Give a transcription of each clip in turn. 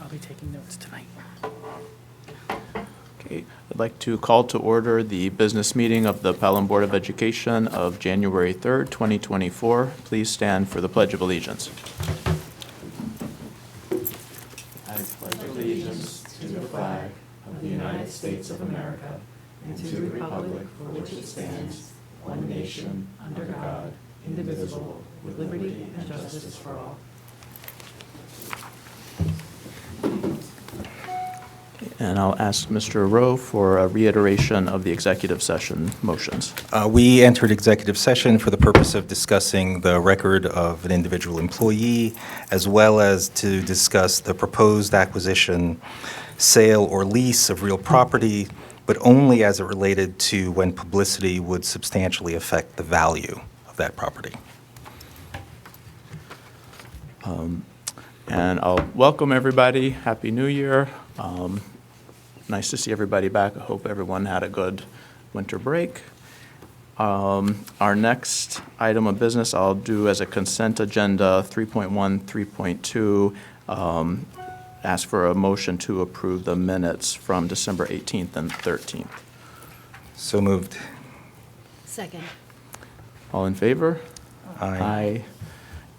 I'll be taking notes tonight. Okay, I'd like to call to order the business meeting of the Pelham Board of Education of January 3rd, 2024. Please stand for the Pledge of Allegiance. I pledge allegiance to the flag of the United States of America and to the republic for which it stands, one nation, under God, indivisible, with liberty and justice for all. And I'll ask Mr. Rowe for a reiteration of the executive session motions. We entered executive session for the purpose of discussing the record of an individual employee, as well as to discuss the proposed acquisition, sale, or lease of real property, but only as it related to when publicity would substantially affect the value of that property. And I'll welcome everybody. Happy New Year. Nice to see everybody back. I hope everyone had a good winter break. Our next item of business I'll do as a consent agenda, 3.1, 3.2, ask for a motion to approve the minutes from December 18th and 13th. So moved. Second. All in favor? Aye.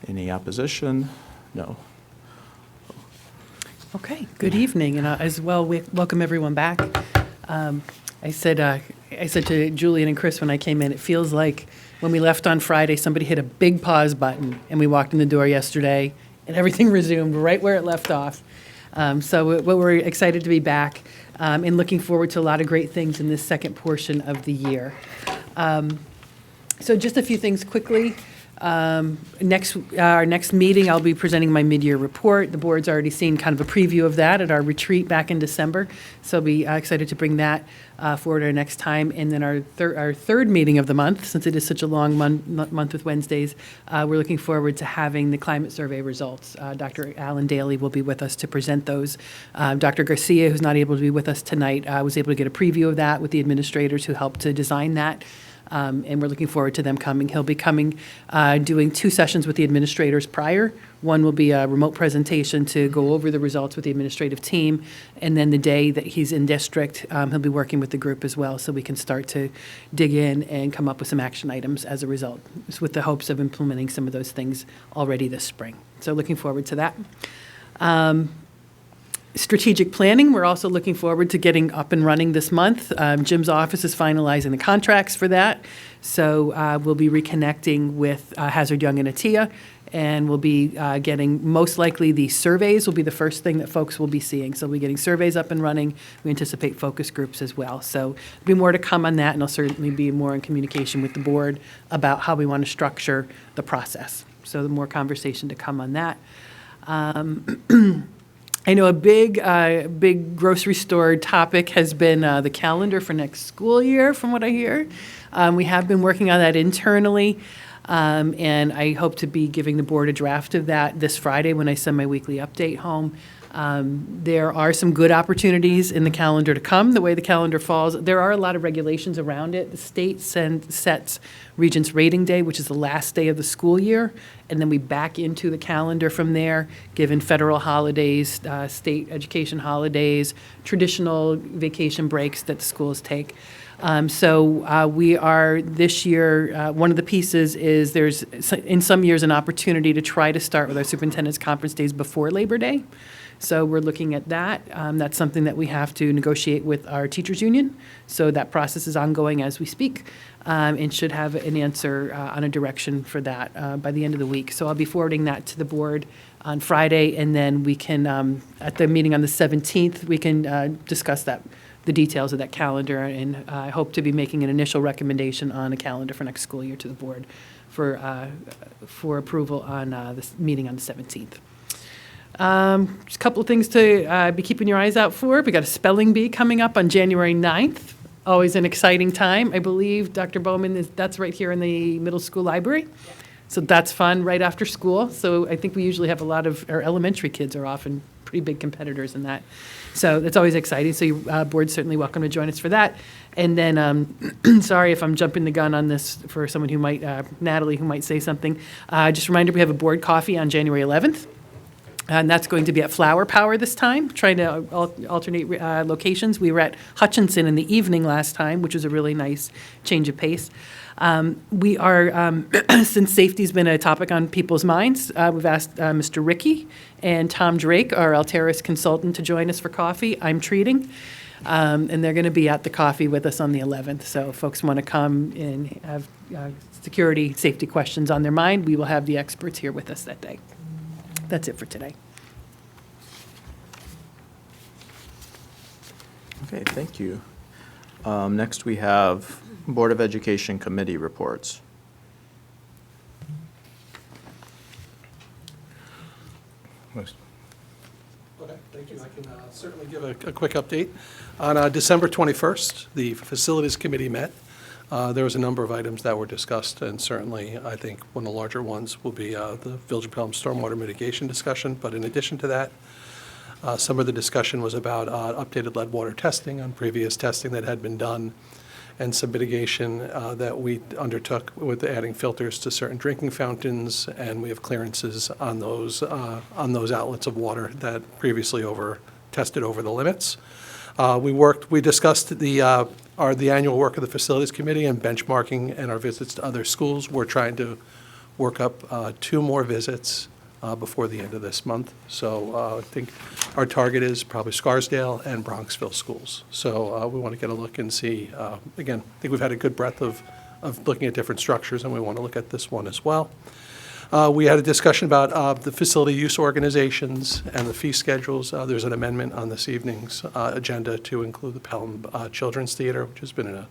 Any opposition? No. Okay, good evening, and as well, we welcome everyone back. I said to Julian and Chris when I came in, it feels like when we left on Friday, somebody hit a big pause button, and we walked in the door yesterday, and everything resumed right where it left off. So we're excited to be back and looking forward to a lot of great things in this second portion of the year. So just a few things quickly. Our next meeting, I'll be presenting my mid-year report. The board's already seen kind of a preview of that at our retreat back in December, so I'll be excited to bring that forward our next time. And then our third meeting of the month, since it is such a long month with Wednesdays, we're looking forward to having the climate survey results. Dr. Alan Daly will be with us to present those. Dr. Garcia, who's not able to be with us tonight, was able to get a preview of that with the administrators who helped to design that. And we're looking forward to them coming. He'll be coming, doing 2 sessions with the administrators prior. One will be a remote presentation to go over the results with the administrative team. And then the day that he's in district, he'll be working with the group as well, so we can start to dig in and come up with some action items as a result, with the hopes of implementing some of those things already this spring. So looking forward to that. Strategic planning, we're also looking forward to getting up and running this month. Jim's office is finalizing the contracts for that. So we'll be reconnecting with Hazard, Young, and Atia, and we'll be getting, most likely, the surveys will be the first thing that folks will be seeing. So we'll be getting surveys up and running. We anticipate focus groups as well. So there'll be more to come on that, and I'll certainly be more in communication with the board about how we want to structure the process. So the more conversation to come on that. I know a big grocery store topic has been the calendar for next school year, from what I hear. We have been working on that internally, and I hope to be giving the board a draft of that this Friday when I send my weekly update home. There are some good opportunities in the calendar to come, the way the calendar falls. There are a lot of regulations around it. The state sets Regents Rating Day, which is the last day of the school year, and then we back into the calendar from there, given federal holidays, state education holidays, traditional vacation breaks that the schools take. So we are, this year, one of the pieces is there's, in some years, an opportunity to try to start with our superintendent's conference days before Labor Day. So we're looking at that. That's something that we have to negotiate with our teachers union. So that process is ongoing as we speak, and should have an answer on a direction for that by the end of the week. So I'll be forwarding that to the board on Friday, and then we can, at the meeting on the 17th, we can discuss that, the details of that calendar, and I hope to be making an initial recommendation on a calendar for next school year to the board for approval on this meeting on the 17th. Just a couple of things to be keeping your eyes out for. We got a spelling bee coming up on January 9th. Always an exciting time. I believe Dr. Bowman that's right here in the middle school library. So that's fun right after school. So I think we usually have a lot of our elementary kids are often pretty big competitors in that. So that's always exciting. So your board's certainly welcome to join us for that. And then, sorry if I'm jumping the gun on this for someone who might, Natalie, who might say something. Just a reminder, we have a board coffee on January 11th. And that's going to be at Flower Power this time, trying to alternate locations. We were at Hutchinson in the evening last time, which was a really nice change of pace. We are, since safety's been a topic on people's minds, we've asked Mr. Ricky and Tom Drake, our Alteris consultant, to join us for coffee. I'm treating. And they're going to be at the coffee with us on the 11th. So if folks want to come and have security, safety questions on their mind, we will have the experts here with us that day. That's it for today. Okay, thank you. Next, we have Board of Education Committee reports. Okay, thank you. I can certainly give a quick update. On December 21st, the Facilities Committee met. There was a number of items that were discussed, and certainly, I think one of the larger ones will be the Village of Pelham stormwater mitigation discussion. But in addition to that, some of the discussion was about updated lead water testing on previous testing that had been done, and some mitigation that we undertook with adding filters to certain drinking fountains, and we have clearances on those outlets of water that previously tested over the limits. We discussed the annual work of the Facilities Committee and benchmarking and our visits to other schools. We're trying to work up 2 more visits before the end of this month. So I think our target is probably Scarsdale and Bronxville schools. So we want to get a look and see, again, I think we've had a good breadth of looking at different structures, and we want to look at this one as well. We had a discussion about the facility use organizations and the fee schedules. There's an amendment on this evening's agenda to include the Pelham Children's Theater, which has been a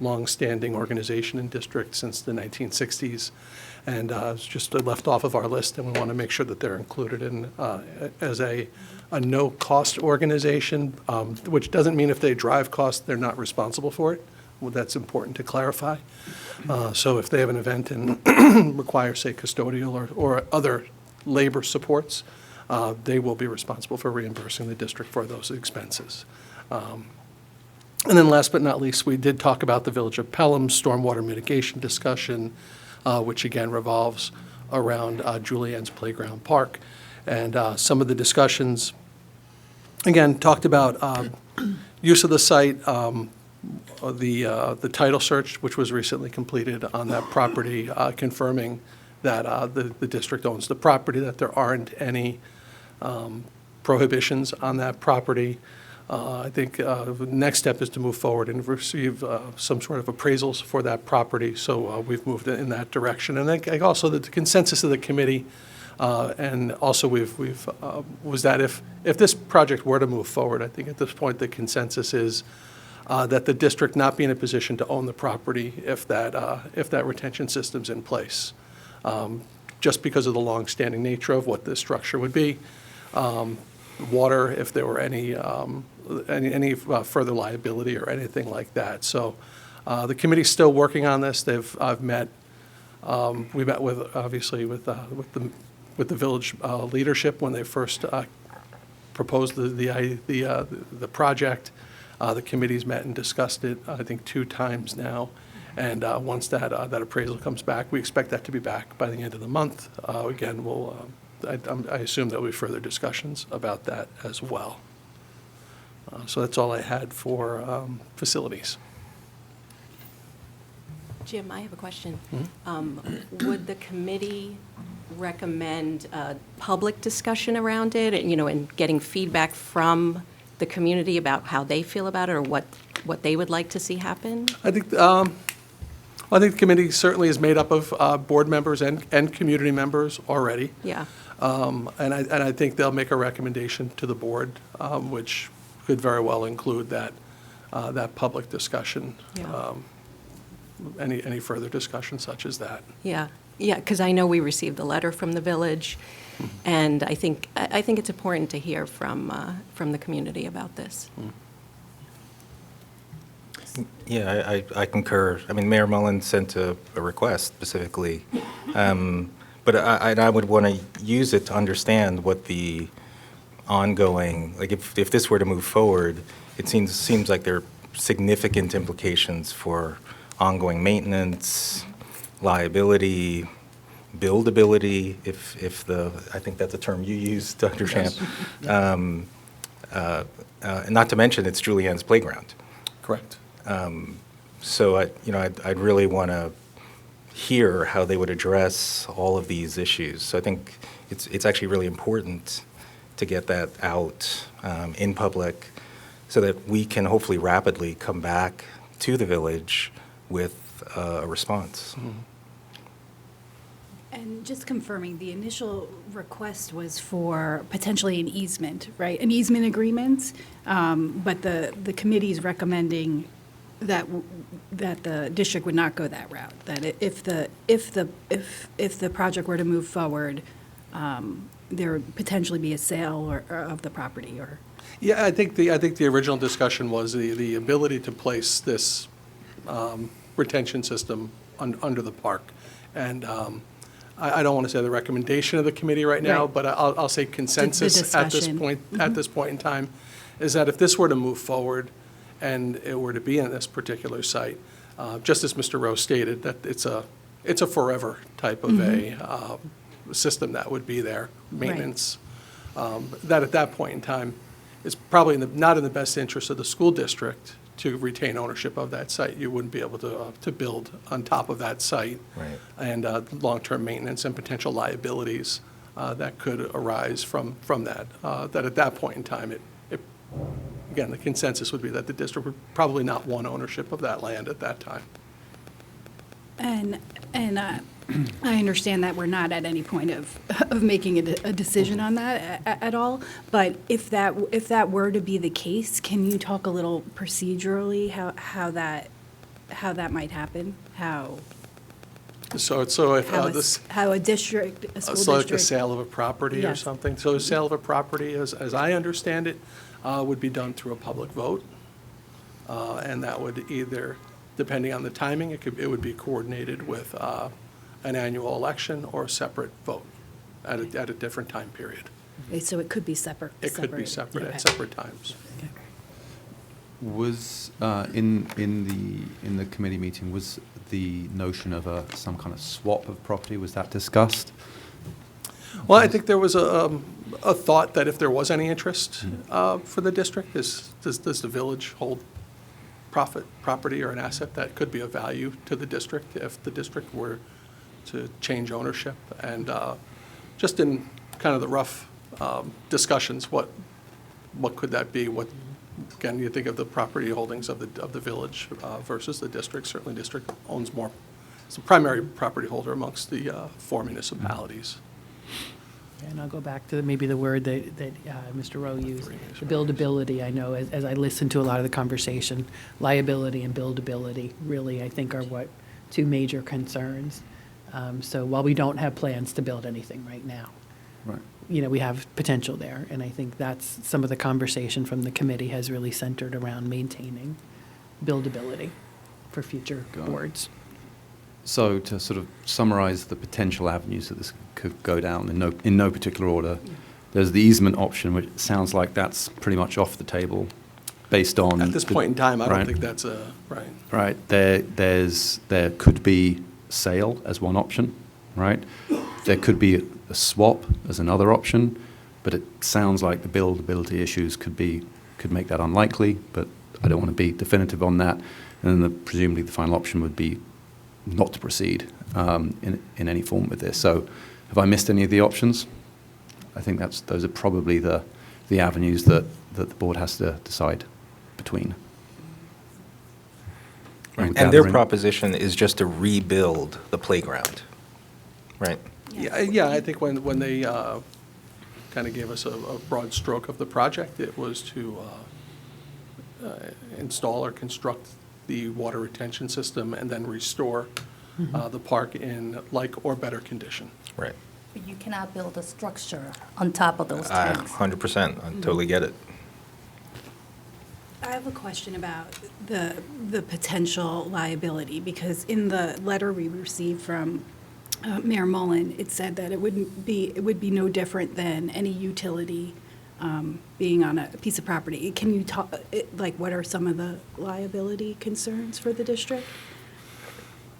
long-standing organization in district since the 1960s. And it's just left off of our list, and we want to make sure that they're included in as a no-cost organization, which doesn't mean if they drive costs, they're not responsible for it. Well, that's important to clarify. So if they have an event and require, say, custodial or other labor supports, they will be responsible for reimbursing the district for those expenses. And then last but not least, we did talk about the Village of Pelham stormwater mitigation discussion, which again revolves around Julianne's Playground Park. And some of the discussions, again, talked about use of the site, the title search, which was recently completed on that property, confirming that the district owns the property, that there aren't any prohibitions on that property. I think the next step is to move forward and receive some sort of appraisals for that property. So we've moved in that direction. And then also the consensus of the committee, and also was that if this project were to move forward, I think at this point the consensus is that the district not be in a position to own the property if that retention system's in place, just because of the long-standing nature of what this structure would be. Water, if there were any further liability or anything like that. So the committee's still working on this. We met with obviously with the village leadership when they first proposed the project. The committee's met and discussed it, I think, 2 times now. And once that appraisal comes back, we expect that to be back by the end of the month. Again, I assume there will be further discussions about that as well. So that's all I had for facilities. Jim, I have a question. Mm-hmm. Would the committee recommend a public discussion around it, and getting feedback from the community about how they feel about it or what they would like to see happen? I think the committee certainly is made up of board members and community members already. Yeah. And I think they'll make a recommendation to the board, which could very well include that public discussion. Yeah. Any further discussion such as that. Yeah, because I know we received a letter from the village, and I think it's important to hear from the community about this. Yeah, I concur. I mean, Mayor Mullen sent a request specifically, but I would want to use it to understand what the ongoing, like if this were to move forward, it seems like there are significant implications for ongoing maintenance, liability, buildability, if I think that's a term you used, Dr. Champ. And not to mention, it's Julianne's playground. Correct. So, I'd really want to hear how they would address all of these issues. So I think it's actually really important to get that out in public so that we can hopefully rapidly come back to the village with a response. Mm-hmm. And just confirming, the initial request was for potentially an easement, right? An easement agreement, but the committee's recommending that the district would not go that route. That if the project were to move forward, there would potentially be a sale or of the property or. Yeah, I think the original discussion was the ability to place this retention system under the park. And I don't want to say the recommendation of the committee right now, Right. but I'll say consensus at this discussion. point, at this point in time, is that if this were to move forward and it were to be in this particular site, just as Mr. Rowe stated, that it's a forever type of a system that would be there, maintenance. That at that point in time, it's probably not in the best interest of the school district to retain ownership of that site. You wouldn't be able to build on top of that site. Right. And long-term maintenance and potential liabilities that could arise from that. That at that point in time, again, the consensus would be that the district would probably not want ownership of that land at that time. And I understand that we're not at any point of making a decision on that at all, but if that were to be the case, can you talk a little procedurally how that might happen? So if How this. a district, a school So like the district. sale of a property or Yes. something? So the sale of a property, as I understand it, would be done through a public vote. And that would either, depending on the timing, it would be coordinated with an annual election or a separate vote at a different time period. Okay, so it could be separate. It could be separate Okay. at separate times. Was in the committee meeting, was the notion of some kind of swap of property, was that discussed? Well, I think there was a thought that if there was any interest for the district, does the village hold property or an asset that could be of value to the district if the district were to change ownership? And just in kind of the rough discussions, what could that be? Again, you think of the property holdings of the village versus the district. Certainly, district owns more. It's the primary property holder amongst the 4 municipalities. And I'll go back to maybe the word that Mr. Rowe used, the buildability. I know as I listen to a lot of the conversation, liability and buildability really, I think, are what two major concerns. So while we don't have plans to build anything right now, Right. we have potential there. And I think that's some of the conversation from the committee has really centered around maintaining buildability for future Got it. boards. So to sort of summarize the potential avenues that this could go down in no particular order, there's the easement option, which sounds like that's pretty much off the table based on. At this point in time, I don't right. think that's right. Right, there could be sale as one option, right? There could be a swap as another option, but it sounds like the buildability issues could make that unlikely, but I don't want to be definitive on that. And then presumably the final option would be not to proceed in any form with this. So have I missed any of the options? I think those are probably the avenues that the board has to decide between. I'm And their gathering- proposition is just to rebuild the playground, right? Yeah, I think when they kind of gave us a broad stroke of the project, it was to install or construct the water retention system and then restore the park in like or better condition. Right. But you cannot build a structure on top of those I tanks. 100%, I totally get it. I have a question about the potential liability, because in the letter we received from Mayor Mullen, it said that it would be no different than any utility being on a piece of property. Can you talk, what are some of the liability concerns for the district?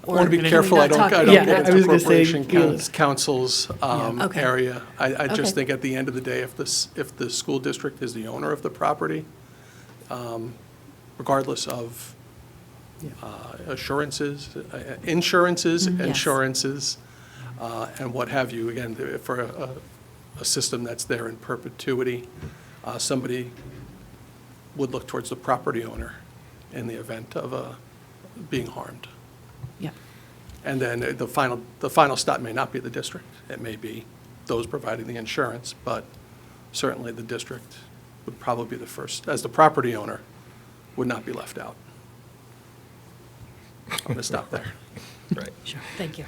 I want to be Or- careful, I don't Not talking- get Yeah, I into was gonna say, Appropriation Council's Okay. area. I just Okay. think at the end of the day, if the school district is the owner of the property, regardless of insurances, Yes. insurances, and what have you, again, for a system that's there in perpetuity, somebody would look towards the property owner in the event of being harmed. Yeah. And then the final stop may not be the district. It may be those providing the insurance, but certainly the district would probably be the first, as the property owner, would not be left out. I'm going to stop there. Right. Sure, thank you.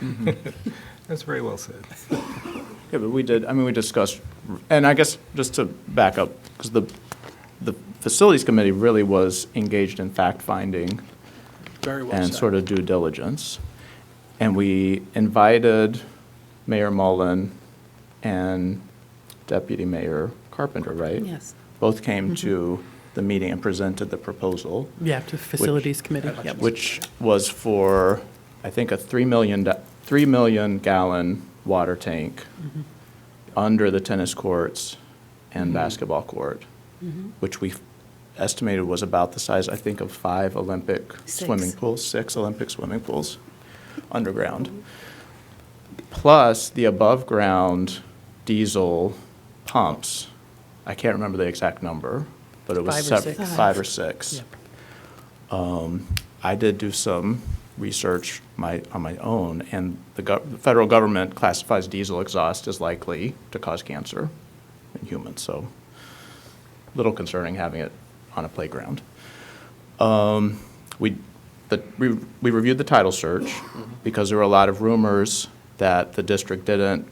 That's very well said. Yeah, but we discussed, and I guess just to back up, because the Facilities Committee really was engaged in fact-finding Very well and said. sort of due diligence. And we invited Mayor Mullen and Deputy Mayor Carpenter, right? Yes. Both came to the meeting and presented the proposal, Yeah, to Facilities Committee. Yep. which was for, I think, a 3 million gallon water tank under the tennis courts and basketball court, which we estimated was about the size, I think, of 5 Olympic swimming pools, 6 Olympic swimming pools underground, plus the above-ground diesel pumps. I can't remember the exact number, but it was 5 or 6. 5 or 6. Yep. I did do some research on my own, and the federal government classifies diesel exhaust as likely to cause cancer in humans, so a little concerning having it on a playground. We reviewed the title search because there were a lot of rumors that the district didn't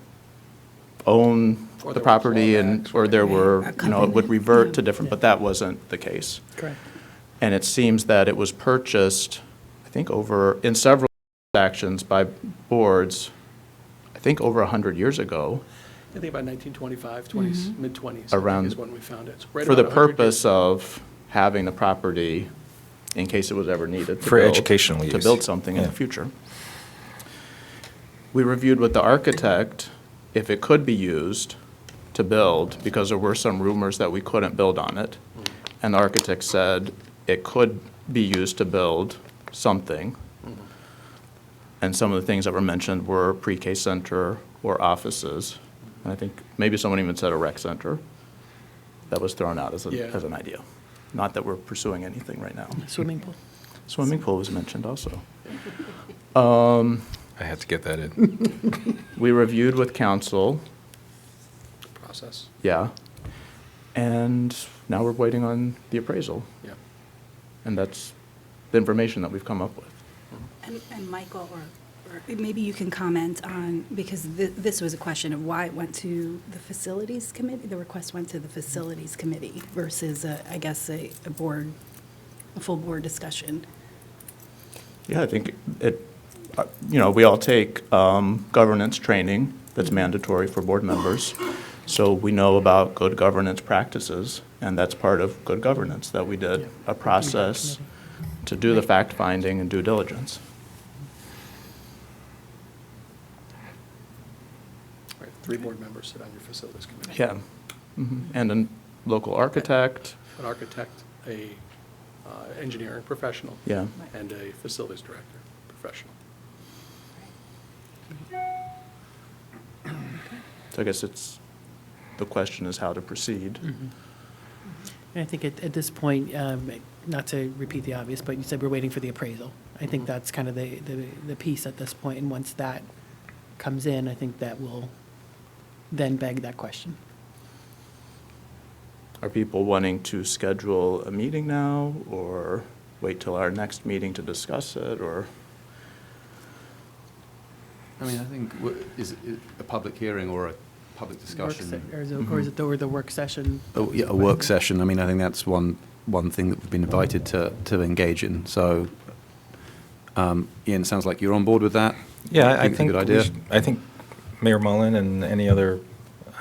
own Or the there were property, or there were, it would revert to Yeah. different, but that wasn't the case. Correct. And it seems that it was purchased, I think, in several actions by boards, I think over 100 years ago, I think about 1925, 20s, mid-20s. Around- is when we found it. Right for the about 100 years purpose ago. of having the property in case it was ever needed to For build- educational to use. build something in Yeah. the future. We reviewed with the architect if it could be used to build, because there were some rumors that we couldn't build on it. And the architect said it could be used to build something. And some of the things that were mentioned were pre-K center or offices. And I think maybe someone even said a rec center. That was thrown out as Yeah. an idea. Not that we're pursuing anything right now. Swimming pool. Swimming pool was mentioned also. I had to get that in. We reviewed with council, Process, yeah. And now we're waiting on the appraisal. yeah. And that's the information that we've come up with. And Michael, or maybe you can comment on, because this was a question of why it went to the Facilities Committee, the request went to the Facilities Committee versus, I guess, a full board discussion. Yeah, I think we all take governance training that's mandatory for board members. So we know about good governance practices, and that's part of good governance, that we did a process to do the fact-finding and due diligence. Right, 3 board members sit on your facilities committee. Yeah. And a local architect, An architect, a engineering professional. yeah. And a facilities director, professional. So I guess the question is how to proceed. And I think at this point, not to repeat the obvious, but you said we're waiting for the appraisal. I think that's kind of the piece at this point, and once that comes in, I think that will then beg that question. Are people wanting to schedule a meeting now, or wait till our next meeting to discuss it, or? I mean, I think, is it a public hearing or a public discussion? Or is it the work session? Oh, yeah, a work session. I mean, I think that's one thing that we've been invited to engage in. So, Ian, it sounds like you're on board with that. Yeah, I it's a think good idea. I think Mayor Mullen and any other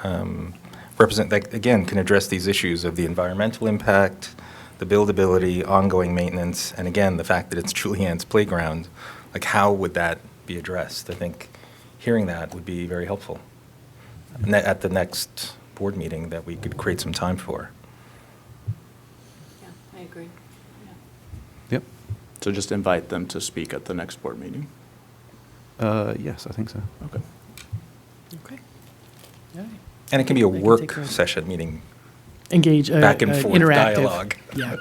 that again can address these issues of the environmental impact, the buildability, ongoing maintenance, and again the fact that it's Julianne's playground like, how would that be addressed? I think hearing that would be very helpful at the next board meeting that we could create some time for. Yeah, I agree. Yep. So just invite them to speak at the next board meeting. Yes, I think so. Okay. Okay. All right. And it can be a They can take work care of it. session, meaning Engage, back and forth interactive. dialogue. Yeah,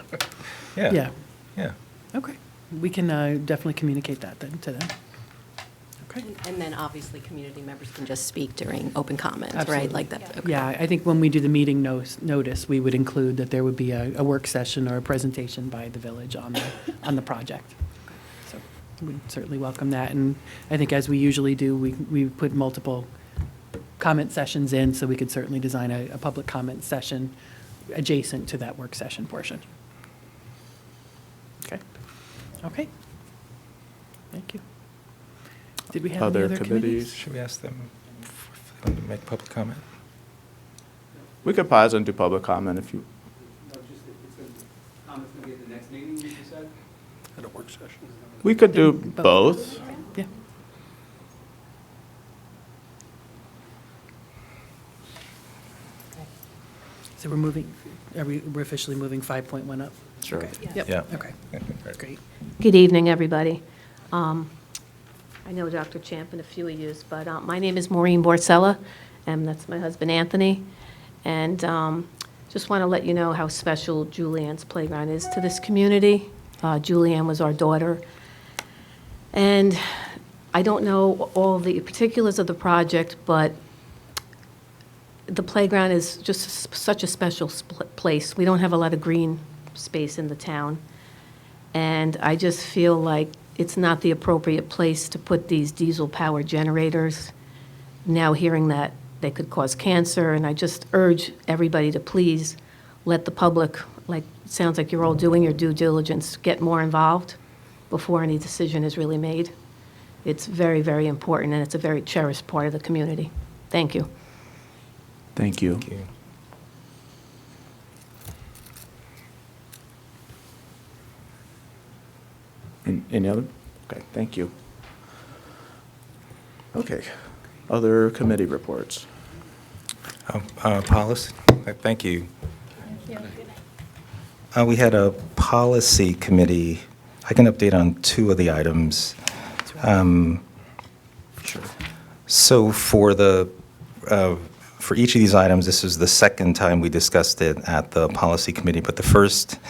Yeah. yeah. Yeah. Okay. We can definitely communicate that then to them. Okay. And then obviously, community members can just speak during open comment, right? Absolutely. Like that. Okay. Yeah, I think when we do the meeting notice, we would include that there would be a work session or a presentation by the village on the project. So we'd certainly welcome that. And I think as we usually do, we put multiple comment sessions in, so we could certainly design a public comment session adjacent to that work session portion. Okay. Okay. Thank you. Did we have any Other other committees? committees? Should we ask them if they want to make public comment? We could pause and do public comment if you, Comments going to be at the next meeting, you said? At a work session. we could do Both. both. Yeah. So we're officially moving 5.1 up? Sure. Okay. Yeah. Yep, okay, great. Good evening, everybody. I know Dr. Champ and a few of you, but my name is Maureen Borsella, and that's my husband, Anthony. And just want to let you know how special Julianne's Playground is to this community. Julianne was our daughter. And I don't know all the particulars of the project, but the playground is just such a special place. We don't have a lot of green space in the town. And I just feel like it's not the appropriate place to put these diesel-powered generators. Now hearing that they could cause cancer, and I just urge everybody to please let the public, like, it sounds like you're all doing your due diligence, get more involved before any decision is really made. It's very, very important, and it's a very cherished part of the community. Thank you. Thank you. Thank you. Any other? Okay, thank you. Okay, other committee reports. Policy, thank you. We had a policy committee. I can update on two of the items. Sure. So for each of these items, this is the second time we discussed it at the policy committee, but the first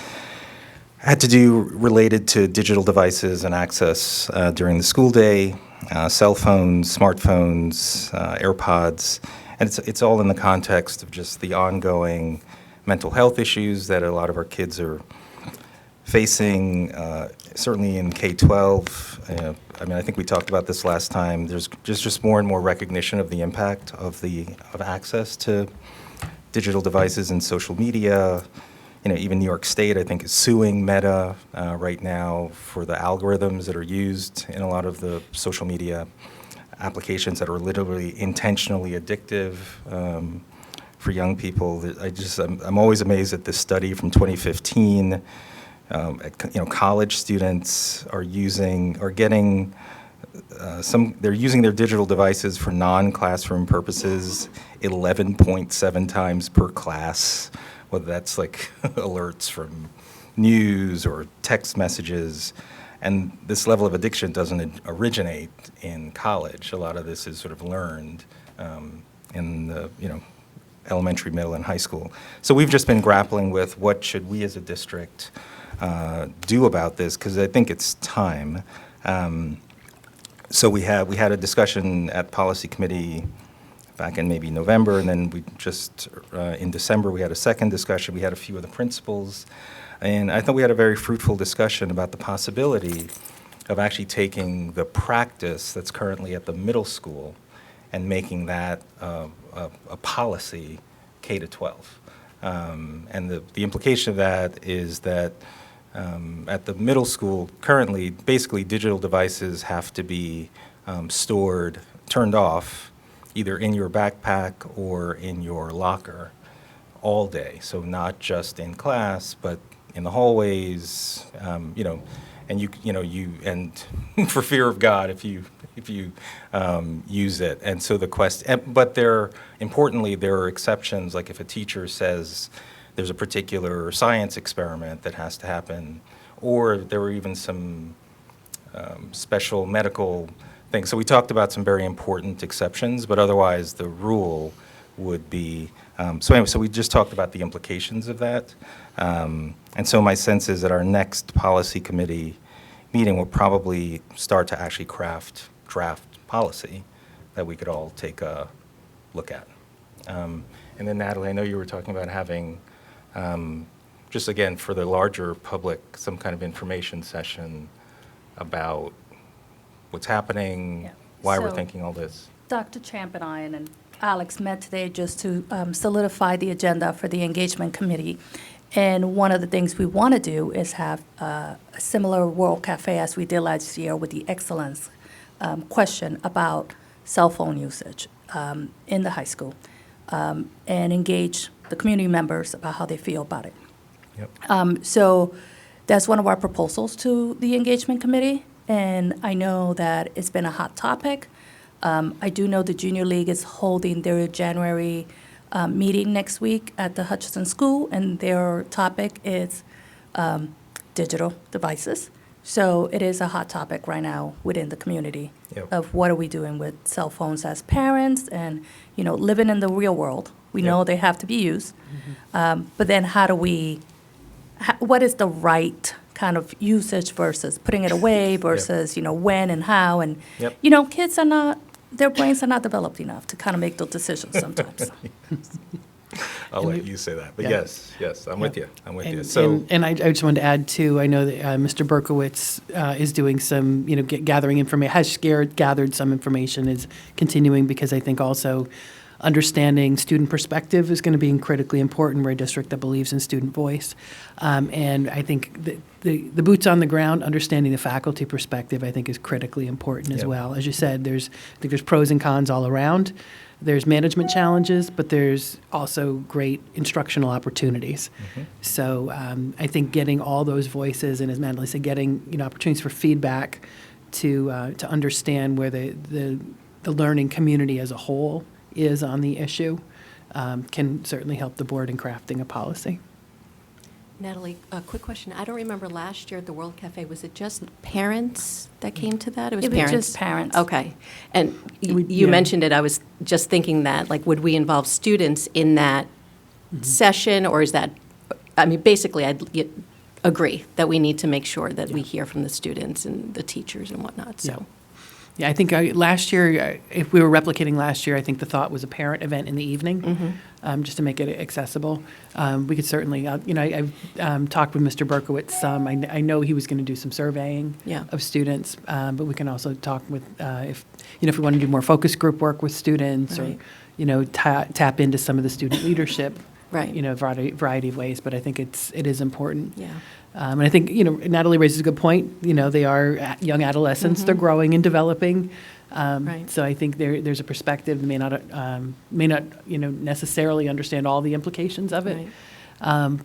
had to do related to digital devices and access during the school day, cell phones, smartphones, AirPods, and it's all in the context of just the ongoing mental health issues that a lot of our kids are facing, certainly in K-12. I mean, I think we talked about this last time. There's just more and more recognition of the impact of access to digital devices and social media. You know, even New York State, I think, is suing Meta right now for the algorithms that are used in a lot of the social media applications that are literally intentionally addictive for young people. I'm always amazed at this study from 2015. College students are getting they're using their digital devices for non-classroom purposes 11.7 times per class, whether that's like alerts from news or text messages. And this level of addiction doesn't originate in college. A lot of this is sort of learned in the, elementary, middle, and high school. So we've just been grappling with what should we as a district do about this, because I think it's time. So we had a discussion at policy committee back in maybe November, and then we just in December we had a second discussion. We had a few of the principals, and I thought we had a very fruitful discussion about the possibility of actually taking the practice that's currently at the middle school and making that a policy K-12. And the implication of that is that at the middle school, currently, basically digital devices have to be turned off, either in your backpack or in your locker all day. So not just in class, but in the hallways, and and for fear of God, if you use it. And so but importantly, there are exceptions, like if a teacher says there's a particular science experiment that has to happen, or there were even some special medical things. So we talked about some very important exceptions, but otherwise the rule would be, so we just talked about the implications of that. And so my sense is that our next policy committee meeting will probably start to actually draft policy that we could all take a look at. And then Natalie, I know you were talking about having, just again, for the larger public, some kind of information session about what's happening, Yeah. why we're So- thinking all this. Dr. Champ and I and Alex met today just to solidify the agenda for the engagement committee. And one of the things we want to do is have a similar World Cafe as we did last year with the excellence question about cell phone usage in the high school, and engage the community members about how they feel about it. Yep. So that's one of our proposals to the engagement committee, and I know that it's been a hot topic. I do know the Junior League is holding their January meeting next week at the Hutchinson School, and their topic is digital devices. So it is a hot topic right now within the community. Yep. Of what are we doing with cell phones as parents, and living in the real world. We know Yep. they have to be used, but then what is the right kind of usage versus putting it away versus when and how, and Yep. kids their brains are not developed enough to kind of make those decisions sometimes. I'll let you say that, but Yeah. yes, I'm with you. I'm with you. And, So, and I just wanted to add too, I know that Mr. Berkowitz is doing some, gathering information, gathered some information, is continuing, because I think also understanding student perspective is going to be critically important. We're a district that believes in student voice. And I think the boots on the ground, understanding the faculty perspective, I think is critically important as Yep. well. As you said, I think there's pros and cons all around. There's management challenges, but there's also great instructional opportunities. So I think getting all those voices, and as Natalie said, getting opportunities for feedback to understand where the learning community as a whole is on the issue can certainly help the board in crafting a policy. Natalie, a quick question. I don't remember last year at the World Cafe, was it just parents that came to that? It was just parents. Okay. And you Yeah. mentioned it, I was just thinking that, would we involve students in that session, or is that, basically, I'd agree that we need to make sure that we hear from the students and the teachers and whatnot, so. Yeah, I think last year, if we were replicating last year, I think the thought was a parent event in the evening, just to make it accessible. We could certainly, I've talked with Mr. Berkowitz some. I know he was going to do some surveying Yeah. of students, but we can also talk with, if we want to do more focus group work with students, Right. or, tap into some of the student leadership, Right. variety of ways, but I think it is important. Yeah. And I think, Natalie raises a good point. They are young adolescents. They're growing and developing. Right. So I think there's a perspective, may not necessarily understand all the implications of it. Right.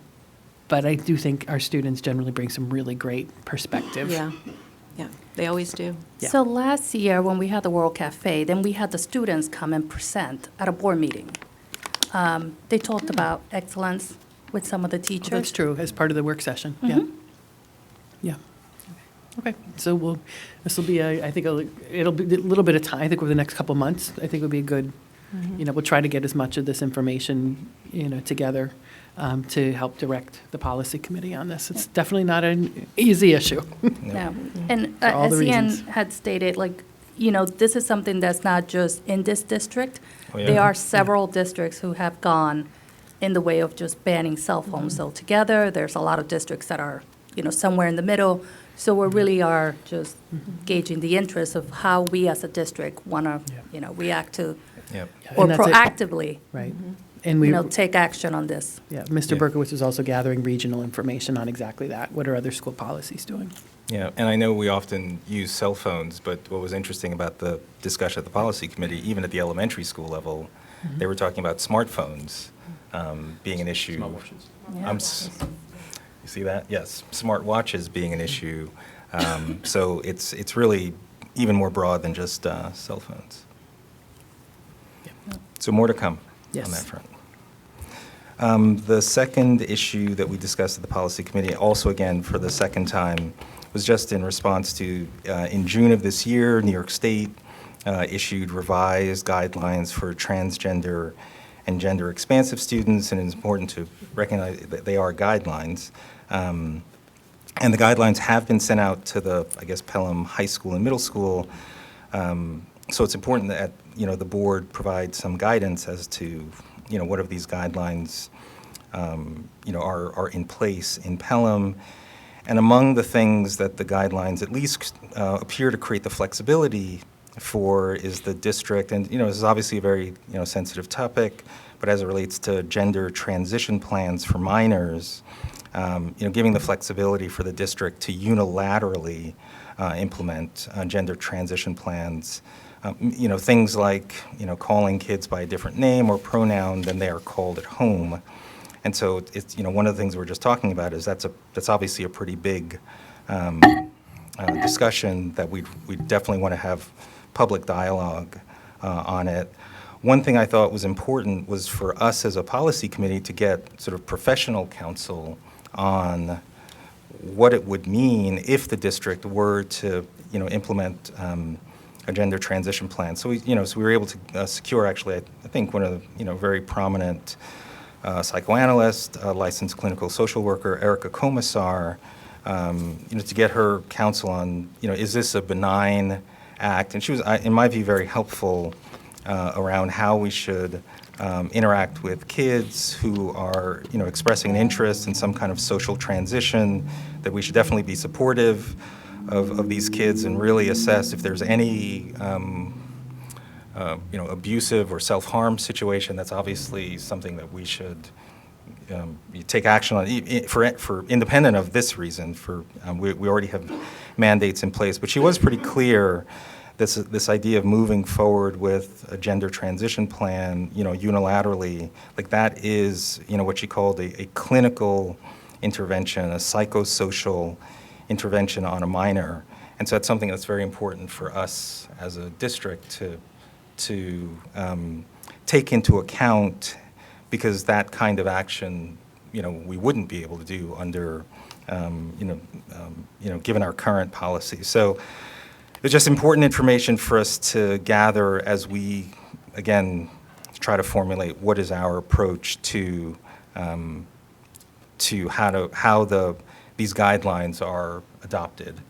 But I do think our students generally bring some really great perspective. Yeah, they always do. Yeah. So last year, when we had the World Cafe, then we had the students come and present at a board meeting. They talked about excellence with some of the teachers. That's true, as part of the work session, yeah. Yeah. Okay, so this will be, it'll be a little bit of time, I think over the next couple of months, I think it'll be a good, we'll try to get as much of this information, together to help direct the policy committee on this. It's definitely not an easy issue. No. And For all the as Ian reasons. had stated, this is something that's not just in this district. Oh, yeah. There are several districts who have gone in the way of just banning cell phones altogether. There's a lot of districts that are, somewhere in the middle. So we really are just gauging the interest of how we as a district want to, react to, Yep. or And that's it. proactively, Right. And we, take action on this. yeah, Mr. Yeah. Berkowitz is also gathering regional information on exactly that. What are other school policies doing? Yeah, and I know we often use cell phones, but what was interesting about the discussion at the policy committee, even at the elementary school level, they were talking about smartphones being an issue. Smartwatches. You see that? Yes, smartwatches being an issue So it's really even more broad than just cell phones. So more to come Yes. on that front. The second issue that we discussed at the policy committee, also again for the second time, was just in response to, in June of this year, New York State issued revised guidelines for transgender and gender expansive students, and it's important to recognize that they are guidelines. And the guidelines have been sent out to the, I guess, Pelham High School and Middle School. So it's important that, the board provide some guidance as to, what of these guidelines, are in place in Pelham. And among the things that the guidelines at least appear to create the flexibility for is the district, and, this is obviously a very, sensitive topic, but as it relates to gender transition plans for minors, giving the flexibility for the district to unilaterally implement gender transition plans. Things like, calling kids by a different name or pronoun than they are called at home. And so it's, one of the things we're just talking about is that's obviously a pretty big discussion that we definitely want to have public dialogue on it. One thing I thought was important was for us as a policy committee to get sort of professional counsel on what it would mean if the district were to, implement a gender transition plan. So we were able to secure actually, I think one of the, very prominent psychoanalyst, licensed clinical social worker, Erica Komisar, to get her counsel on, is this a benign act? And she was, in my view, very helpful around how we should interact with kids who are, expressing an interest in some kind of social transition, that we should definitely be supportive of these kids and really assess if there's any, abusive or self-harm situation. That's obviously something that we should take action on for independent of this reason. We already have mandates in place, but she was pretty clear. This idea of moving forward with a gender transition plan, unilaterally, like that is, what she called a clinical intervention, a psychosocial intervention on a minor. And so that's something that's very important for us as a district to take into account, because that kind of action, we wouldn't be able to do under, given our current policy. So it's just important information for us to gather as we, again, try to formulate what is our approach to how these guidelines are adopted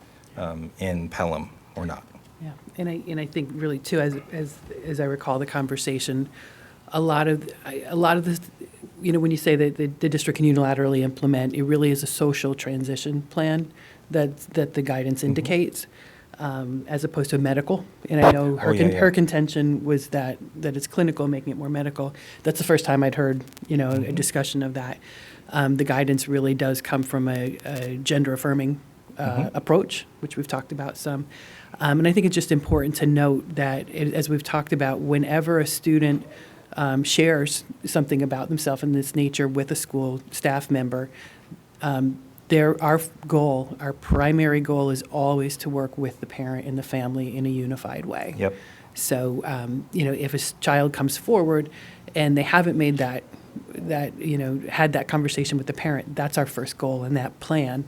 in Pelham or not. Yeah, and I think really too, as I recall the conversation, a lot of this, when you say that the district can unilaterally implement, it really is a social transition plan that the guidance indicates, as opposed to medical. And I know her contention was that it's clinical, making it more medical. That's the first time I'd heard, a discussion of that. The guidance really does come from a gender-affirming approach, which we've talked about some. And I think it's just important to note that, as we've talked about, whenever a student shares something about themselves in this nature with a school staff member, our primary goal is always to work with the parent and the family in a unified way. Yep. So, if a child comes forward and they haven't made had that conversation with the parent, that's our first goal, and that plan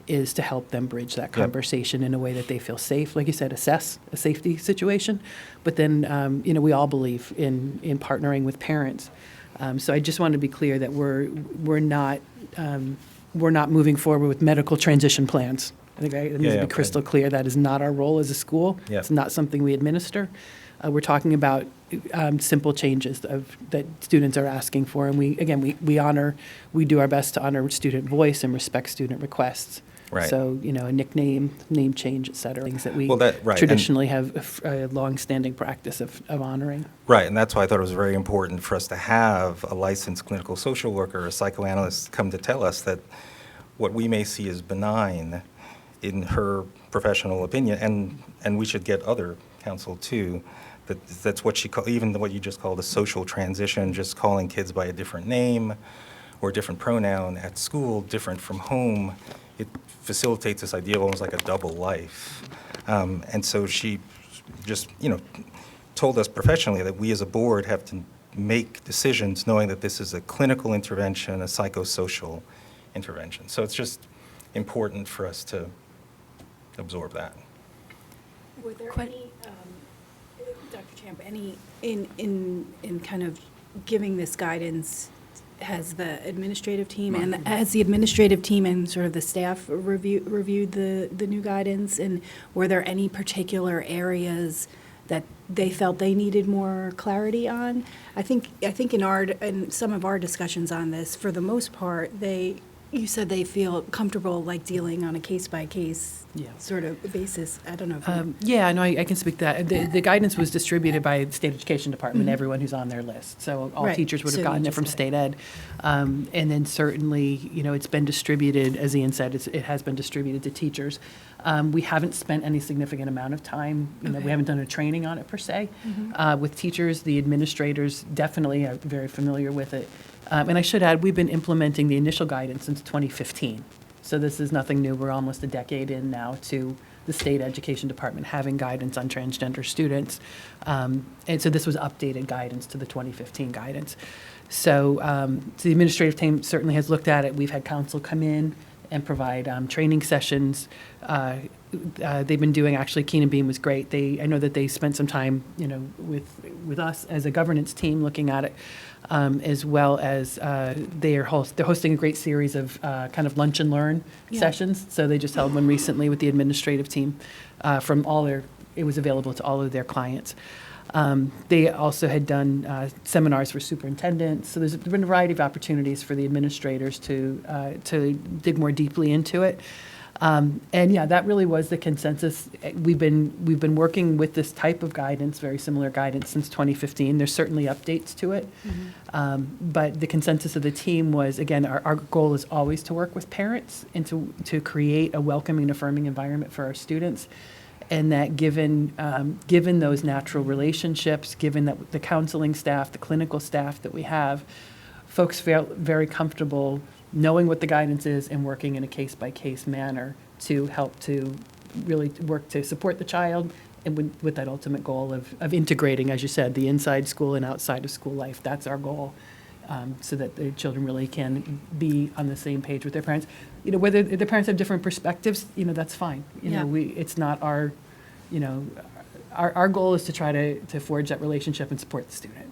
is to help them bridge that conversation in a way that they feel safe. Like you said, assess a safety situation, but then, we all believe in partnering with parents. So I just want to be clear that we're not moving forward with medical transition plans. I think it needs to be crystal clear that is not our role as a school. Yeah. It's not something we administer. We're talking about simple changes that students are asking for, and we do our best to honor student voice and respect student requests. Right. So, a nickname, name change, et cetera, things that we Right. traditionally have a long-standing practice of honoring. Right, and that's why I thought it was very important for us to have a licensed clinical social worker, a psychoanalyst, come to tell us that what we may see as benign, in her professional opinion, and we should get other counsel too, that's what even what you just called a social transition, just calling kids by a different name, or a different pronoun at school, different from home, it facilitates this idea of almost like a double life. And so she just, told us professionally that we as a board have to make decisions knowing that this is a clinical intervention, a psychosocial intervention. So it's just important for us to absorb that. Were there any, Dr. Champ, any, in kind of giving this guidance, has the administrative team and sort of the staff reviewed the new guidance? And were there any particular areas that they felt they needed more clarity on? I think in some of our discussions on this, for the most part, you said they feel comfortable like dealing on a case-by-case Yeah. sort of basis. I don't know if you... Yeah, no, I can speak to that. The guidance was distributed by the State Education Department, everyone who's on their list. So all Right. teachers would So have you gotten it just from got it. state ed. And then certainly, it's been distributed, as Ian said, it has been distributed to teachers. We haven't spent any significant amount of time, we Okay. haven't done a training on it per se. With teachers, the administrators definitely are very familiar with it. And I should add, we've been implementing the initial guidance since 2015. So this is nothing new. We're almost a decade in now to the State Education Department having guidance on transgender students. And so this was updated guidance to the 2015 guidance. So the administrative team certainly has looked at it. We've had counsel come in and provide training sessions. They've been doing, actually, Keenan Beam was great. I know that they spent some time, with us as a governance team looking at it, as well as they're hosting a great series of kind of lunch and learn Yeah. sessions. So they just held one recently with the administrative team from it was available to all of their clients. They also had done seminars for superintendents. So there's been a variety of opportunities for the administrators to dig more deeply into it. And yeah, that really was the consensus. We've been working with this type of guidance, very similar guidance, since 2015. There's certainly updates to it. But the consensus of the team was, again, our goal is always to work with parents and to create a welcoming, affirming environment for our students. And that given those natural relationships, given that the counseling staff, the clinical staff that we have, folks feel very comfortable knowing what the guidance is and working in a case-by-case manner to help to really work to support the child, and with that ultimate goal of integrating, as you said, the inside school and outside of school life. That's our goal, so that the children really can be on the same page with their parents. Whether the parents have different perspectives, that's fine. Yeah. It's not our, our goal is to try to forge that relationship and support the student.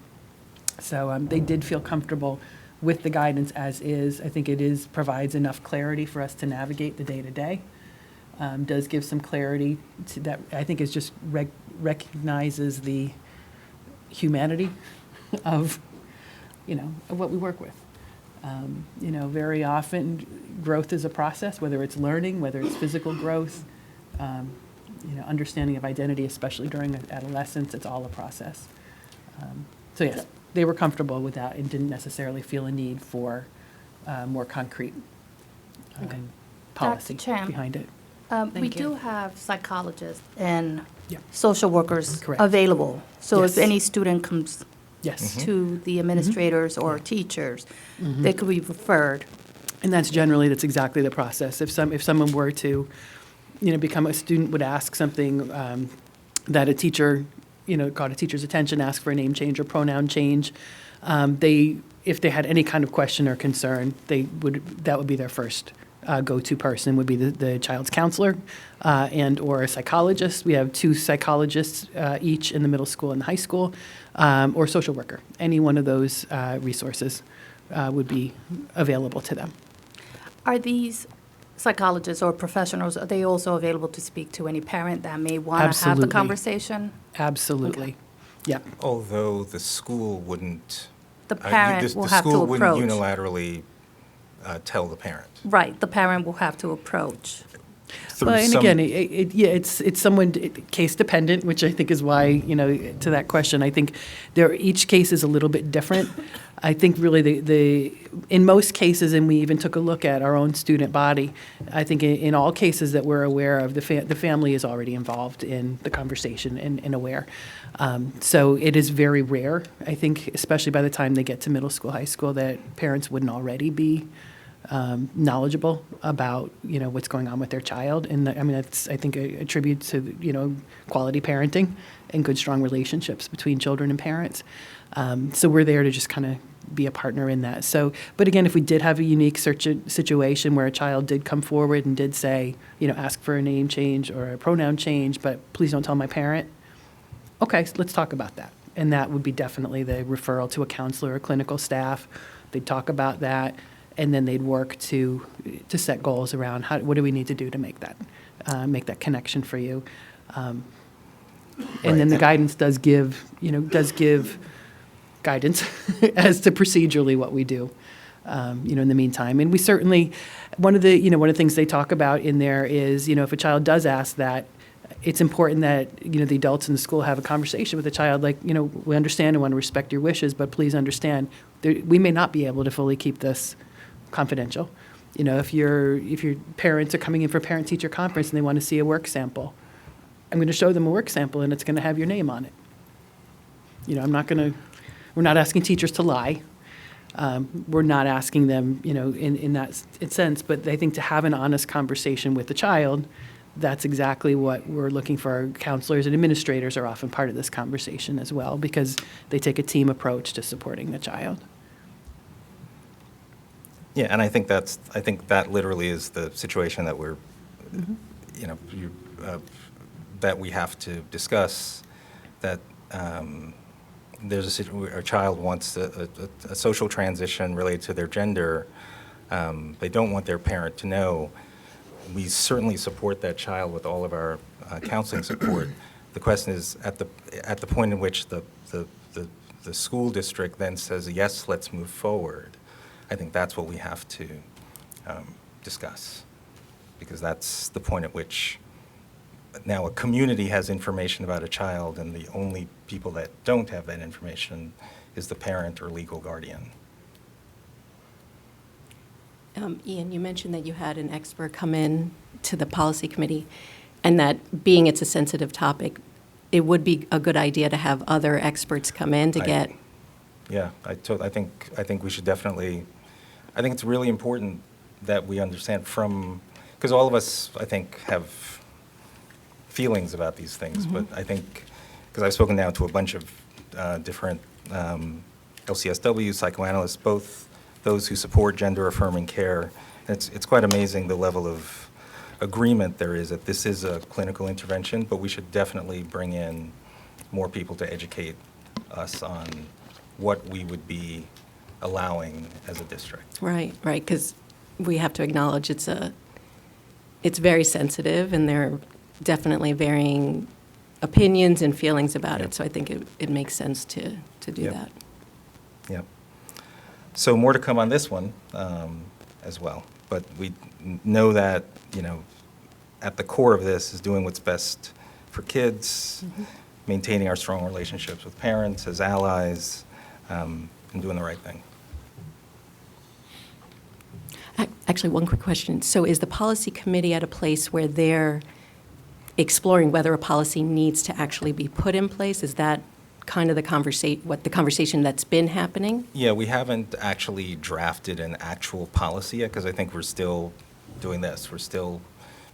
So they did feel comfortable with the guidance as is. I think provides enough clarity for us to navigate the day-to-day. Does give some clarity to that, I think is just recognizes the humanity of, of what we work with. Very often growth is a process, whether it's learning, whether it's physical growth, understanding of identity, especially during adolescence, it's all a process. So yes, they were comfortable with that and didn't necessarily feel a need for more concrete policy Dr. Champ. behind it. We you. do have psychologists and Yeah. social workers Correct. available. So if Yes. any student comes Yes. to the administrators or teachers, they could be referred. And that's exactly the process. If someone were to, become a student, would ask something that a teacher, caught a teacher's attention, ask for a name change or pronoun change, if they had any kind of question or concern, that would be their first go-to person, would be the child's counselor and/or a psychologist. We have 2 psychologists each in the middle school and the high school, or social worker. Any one of those resources would be available to them. Are these psychologists or professionals, are they also available to speak to any parent that may want to have the Absolutely. conversation? Absolutely. Yeah. Although the school wouldn't. The parent will have to The school wouldn't approach. unilaterally tell the parent. Right, the parent will have to approach. through Well, and some- again, yeah, it's someone, case dependent, which I think is why, to that question, I think each case is a little bit different. I think really in most cases, and we even took a look at our own student body, I think in all cases that we're aware of, the family is already involved in the conversation and aware. So it is very rare, I think, especially by the time they get to middle school, high school, that parents wouldn't already be knowledgeable about, what's going on with their child. And I mean, that's, I think, a tribute to, quality parenting and good, strong relationships between children and parents. So we're there to just kind of be a partner in that. So, but again, if we did have a unique situation where a child did come forward and did say, ask for a name change or a pronoun change, but please don't tell my parent, okay, so let's talk about that. And that would be definitely the referral to a counselor or clinical staff. They'd talk about that, and then they'd work to set goals around what do we need to do to make that connection for you. And then the guidance does give guidance as to procedurally what we do, in the meantime. And we certainly, one of the things they talk about in there is, if a child does ask that, it's important that, the adults in the school have a conversation with the child, like, we understand and want to respect your wishes, but please understand, we may not be able to fully keep this confidential. If your parents are coming in for a parent-teacher conference and they want to see a work sample, I'm going to show them a work sample and it's going to have your name on it. We're not asking teachers to lie. We're not asking them, in that sense, but I think to have an honest conversation with the child, that's exactly what we're looking for. Our counselors and administrators are often part of this conversation as well, because they take a team approach to supporting the child. Yeah, and I think that literally is the situation that we're, that we have to discuss, that there's a situation where a child wants a social transition related to their gender. They don't want their parent to know. We certainly support that child with all of our counseling support. The question is, at the point in which the school district then says, yes, let's move forward, I think that's what we have to discuss, because that's the point at which now a community has information about a child, and the only people that don't have that information is the parent or legal guardian. Ian, you mentioned that you had an expert come in to the policy committee, and that being it's a sensitive topic, it would be a good idea to have other experts come in to get. Yeah, I think we should definitely. I think it's really important that we understand because all of us, I think, have feelings about these things, but I think, because I've spoken now to a bunch of different LCSW psychoanalysts, both those who support gender-affirming care, it's quite amazing the level of agreement there is that this is a clinical intervention, but we should definitely bring in more people to educate us on what we would be allowing as a district. Right, because we have to acknowledge it's very sensitive, and there are definitely varying opinions and feelings about it, so I think it makes sense to do that. Yep. So more to come on this one as well, but we know that, at the core of this is doing what's best for kids, maintaining our strong relationships with parents as allies, and doing the right thing. Actually, one quick question. So is the policy committee at a place where they're exploring whether a policy needs to actually be put in place? Is that kind of the conversation that's been happening? Yeah, we haven't actually drafted an actual policy yet, because I think we're still doing this. We're still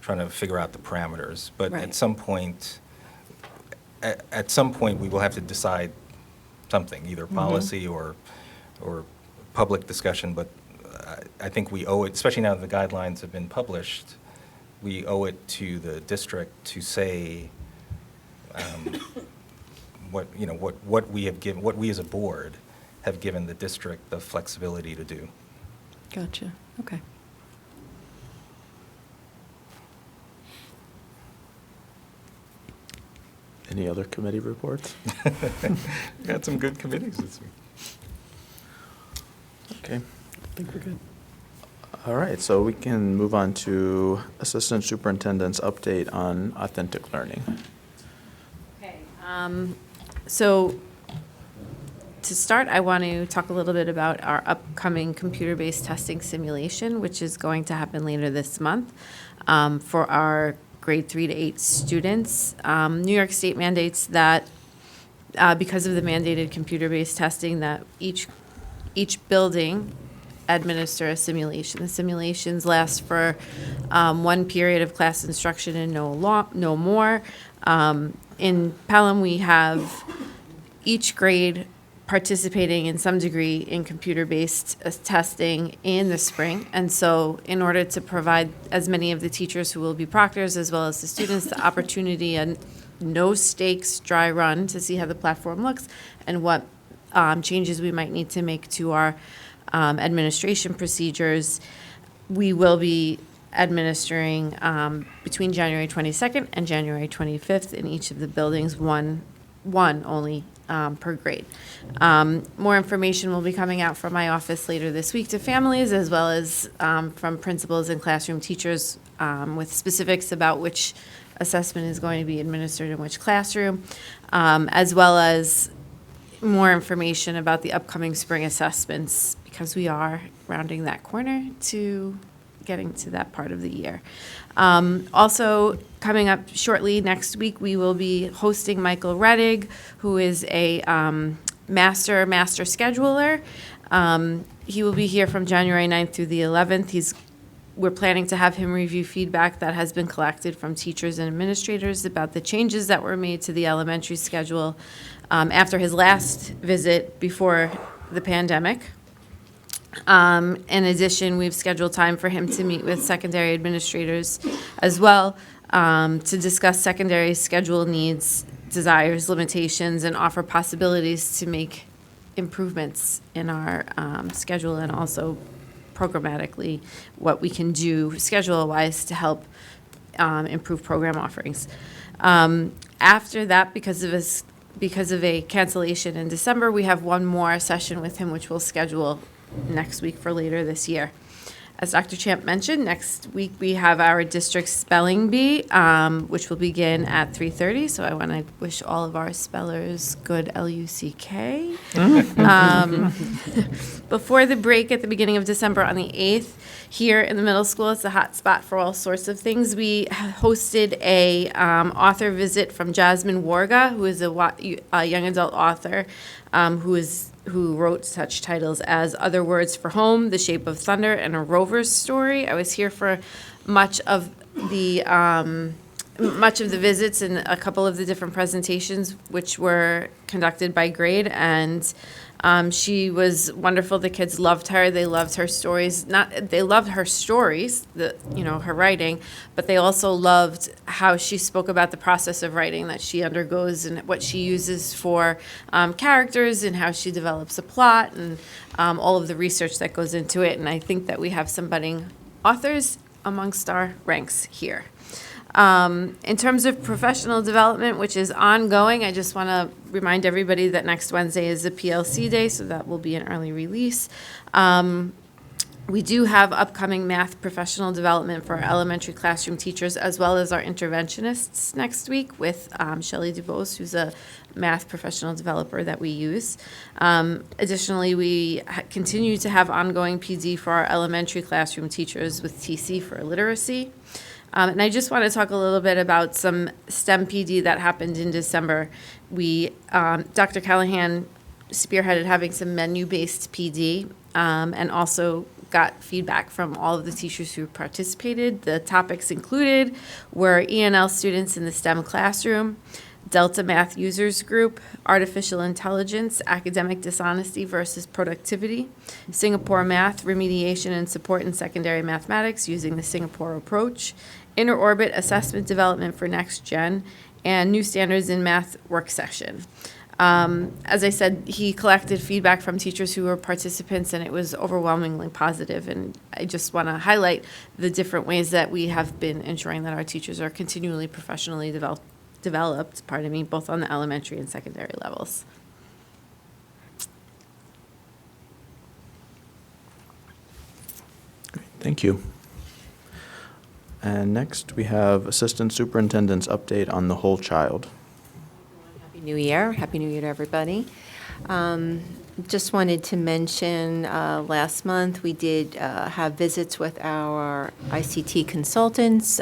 trying to figure out the parameters. But Right. at some point, we will have to decide something, either policy or public discussion. But I think we owe it, especially now that the guidelines have been published, we owe it to the district to say what we have given, what we as a board have given the district the flexibility to do. Gotcha. Okay. Any other committee reports? We got some good committees this week. Okay. I think we're good. All right, so we can move on to Assistant Superintendent's update on authentic learning. Okay, so to start, I want to talk a little bit about our upcoming computer-based testing simulation, which is going to happen later this month for our grade 3 to 8 students. New York State mandates that because of the mandated computer-based testing that each building administer a simulation. The simulations last for one period of class instruction and no more. In Pelham, we have each grade participating in some degree in computer-based testing in the spring. And so in order to provide as many of the teachers who will be proctors as well as the students the opportunity and no stakes dry run to see how the platform looks and what changes we might need to make to our administration procedures, we will be administering between January 22nd and January 25th in each of the buildings, one only per grade. More information will be coming out from my office later this week to families as well as from principals and classroom teachers with specifics about which assessment is going to be administered in which classroom, as well as more information about the upcoming spring assessments because we are rounding that corner to getting to that part of the year. Also, coming up shortly next week, we will be hosting Michael Rettig, who is a master scheduler. He will be here from January 9th through the 11th. We're planning to have him review feedback that has been collected from teachers and administrators about the changes that were made to the elementary schedule after his last visit before the pandemic. In addition, we've scheduled time for him to meet with secondary administrators as well to discuss secondary schedule needs, desires, limitations, and offer possibilities to make improvements in our schedule and also programmatically what we can do schedule-wise to help improve program offerings. After that, because of a cancellation in December, we have one more session with him, which we'll schedule next week for later this year. As Dr. Champ mentioned, next week we have our district spelling bee, which will begin at 3:30. So I want to wish all of our spellers good LUCK. Before the break at the beginning of December on the 8th, here in the middle school, it's a hot spot for all sorts of things. We hosted a author visit from Jasmine Warga, who is a young adult author who wrote such titles as Other Words for Home, The Shape of Thunder, and A Rover's Story. I was here for much of the visits and a couple of the different presentations, which were conducted by grade, and she was wonderful. The kids loved her. They loved her stories. They loved her stories, her writing, but they also loved how she spoke about the process of writing that she undergoes and what she uses for characters and how she develops a plot and all of the research that goes into it. And I think that we have some budding authors amongst our ranks here. In terms of professional development, which is ongoing, I just want to remind everybody that next Wednesday is the PLC day, so that will be an early release. We do have upcoming math professional development for our elementary classroom teachers as well as our interventionists next week with Shelley DuBose, who's a math professional developer that we use. Additionally, we continue to have ongoing PD for our elementary classroom teachers with TC for literacy. And I just want to talk a little bit about some STEM PD that happened in December. Dr. Callahan spearheaded having some menu-based PD and also got feedback from all of the teachers who participated. The topics included were ENL students in the STEM classroom, Delta Math Users Group, Artificial Intelligence, Academic Dishonesty versus Productivity, Singapore Math, Remediation and Support in Secondary Mathematics using the Singapore Approach, Inter-Orbit Assessment Development for Next Gen, and New Standards in Math Work Session. As I said, he collected feedback from teachers who were participants, and it was overwhelmingly positive. And I just want to highlight the different ways that we have been ensuring that our teachers are continually professionally developed, both on the elementary and secondary levels. Thank Thank you. And next, we have Assistant Superintendent's update on the whole child. Happy New Year. Happy New Year to everybody. Just wanted to mention, last month, we did have visits with our ICT consultants.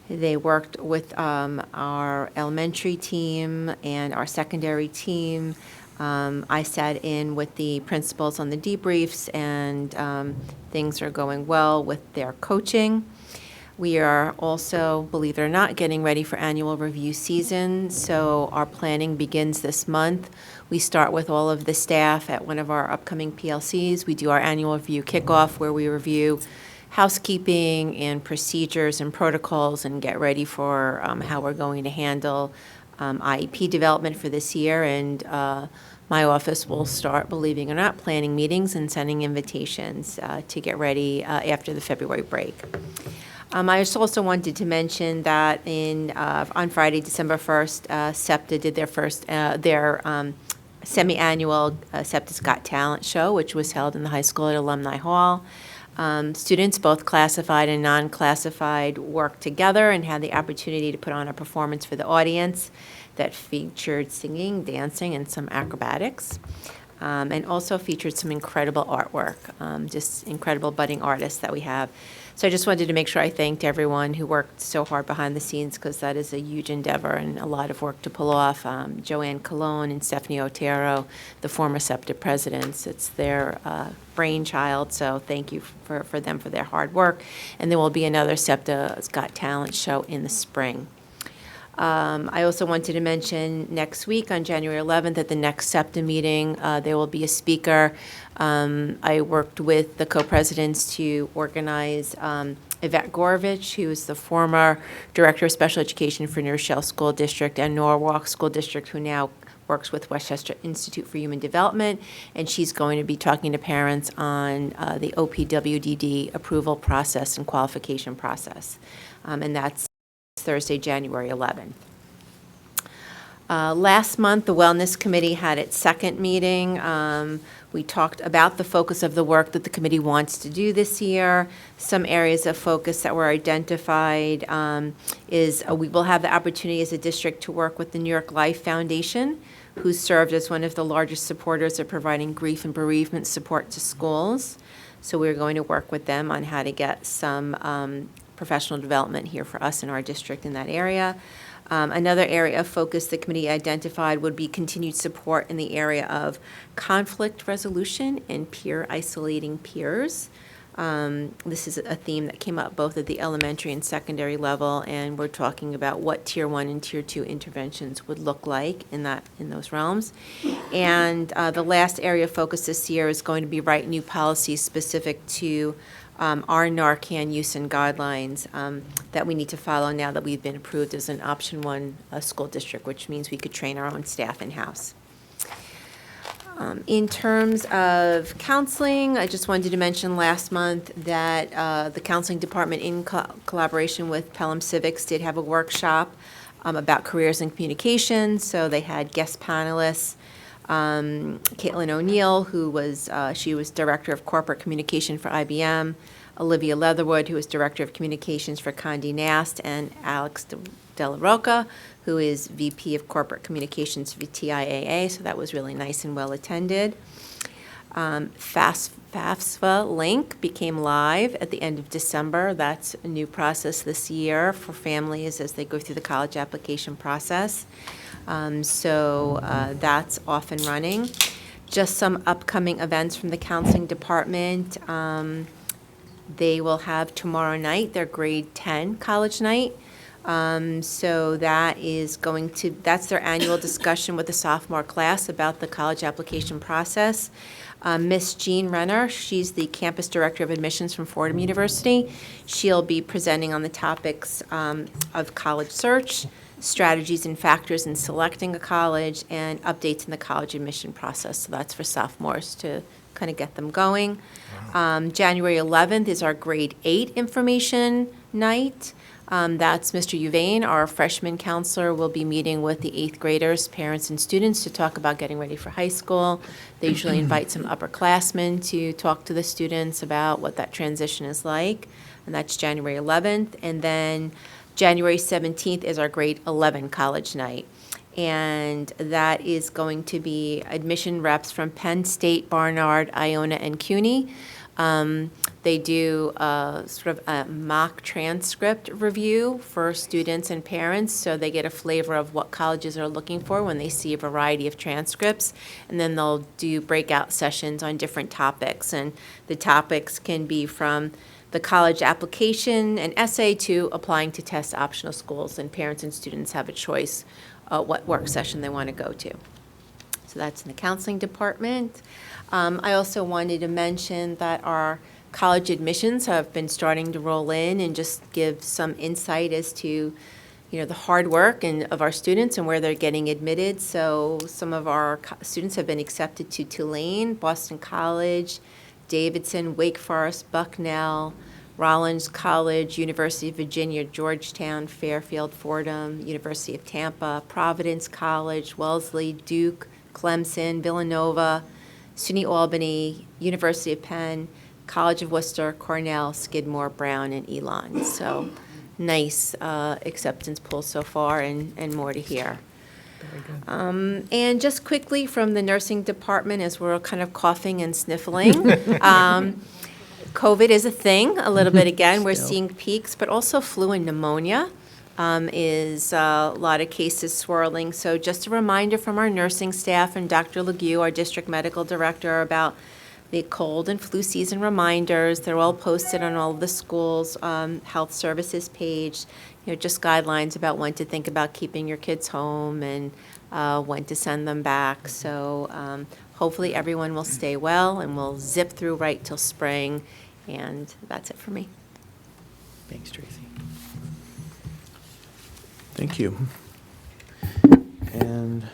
They worked with our elementary team and our secondary team. I sat in with the principals on the debriefs, and things are going well with their coaching. We are also, believe it or not, getting ready for annual review season, so our planning begins this month. We start with all of the staff at one of our upcoming PLCs. We do our annual review kickoff, where we review housekeeping and procedures and protocols and get ready for how we're going to handle IEP development for this year. And my office will start, believing it or not, planning meetings and sending invitations to get ready after the February break. I just also wanted to mention that on Friday, December 1st, SEPTA did their semi-annual SEPTA's Got Talent show, which was held in the high school at Alumni Hall. Students, both classified and non-classified, worked together and had the opportunity to put on a performance for the audience that featured singing, dancing, and some acrobatics, and also featured some incredible artwork, just incredible budding artists that we have. So I just wanted to make sure I thanked everyone who worked so hard behind the scenes, because that is a huge endeavor and a lot of work to pull off. Joanne Colon and Stephanie Otero, the former SEPTA presidents, it's their brainchild, so thank you for them for their hard work. And there will be another SEPTA's Got Talent show in the spring. I also wanted to mention next week on January 11th at the next SEPTA meeting, there will be a speaker. I worked with the co-presidents to organize Yvette Gorovich, who is the former Director of Special Education for New Rochelle School District and Norwalk School District, who now works with Westchester Institute for Human Development, and she's going to be talking to parents on the OPWDD approval process and qualification process, and that's Thursday, January 11th. Last month, the Wellness Committee had its second meeting. We talked about the focus of the work that the committee wants to do this year. Some areas of focus that were identified is we will have the opportunity as a district to work with the New York Life Foundation, who served as one of the largest supporters of providing grief and bereavement support to schools. So we're going to work with them on how to get some professional development here for us in our district in that area. Another area of focus the committee identified would be continued support in the area of conflict resolution and peer isolating peers. This is a theme that came up both at the elementary and secondary level, and we're talking about what Tier 1 and Tier 2 interventions would look like in those realms. And the last area of focus this year is going to be write new policies specific to our Narcan use and guidelines that we need to follow now that we've been approved as an Option 1 school district, which means we could train our own staff in-house. In terms of counseling, I just wanted to mention last month that the counseling department, in collaboration with Pelham Civics, did have a workshop about careers in communications. So they had guest panelists. Caitlin O'Neill, who was she was Director of Corporate Communication for IBM, Olivia Leatherwood, who was Director of Communications for Condé Nast, and Alex Della Rocca, who is VP of Corporate Communications for TIAA, so that was really nice and well attended. FAFSA Link became live at the end of December. That's a new process this year for families as they go through the college application process. So that's off and running. Just some upcoming events from the counseling department. They will have tomorrow night their grade 10 college night. So that's their annual discussion with the sophomore class about the college application process. Miss Jean Renner, she's the campus director of admissions from Fordham University. She'll be presenting on the topics of college search, strategies and factors in selecting a college, and updates in the college admission process. So that's for sophomores to kind of get them going. January 11th is our grade 8 information night. That's Mr. Uvain, our freshman counselor, will be meeting with the 8th graders, parents, and students to talk about getting ready for high school. They usually invite some upperclassmen to talk to the students about what that transition is like, and that's January 11th. And then January 17th is our grade 11 college night. And that is going to be admission reps from Penn State, Barnard, Iona, and CUNY. They do sort of a mock transcript review for students and parents, so they get a flavor of what colleges are looking for when they see a variety of transcripts. And then they'll do breakout sessions on different topics. And the topics can be from the college application and essay to applying to test optional schools, and parents and students have a choice what work session they want to go to. So that's in the counseling department. I also wanted to mention that our college admissions have been starting to roll in, and just give some insight as to, the hard work of our students and where they're getting admitted. So some of our students have been accepted to Tulane, Boston College, Davidson, Wake Forest, Bucknell, Rollins College, University of Virginia, Georgetown, Fairfield, Fordham, University of Tampa, Providence College, Wellesley, Duke, Clemson, Villanova, SUNY Albany, University of Penn, College of Worcester, Cornell, Skidmore, Brown, and Elon. So nice acceptance pool so far, and more to hear. Very good. And just quickly from the nursing department, as we're all kind of coughing and sniffling, COVID is a thing a little bit again. We're seeing peaks, but also flu and pneumonia is a lot of cases swirling. So just a reminder from our nursing staff and Dr. Legue, our district medical director, about the cold and flu season reminders. They're all posted on all of the schools' health services page. Just guidelines about when to think about keeping your kids home and when to send them back. So hopefully everyone will stay well, and we'll zip through right till spring. And that's it for me. Thanks, Tracy. Thank you. And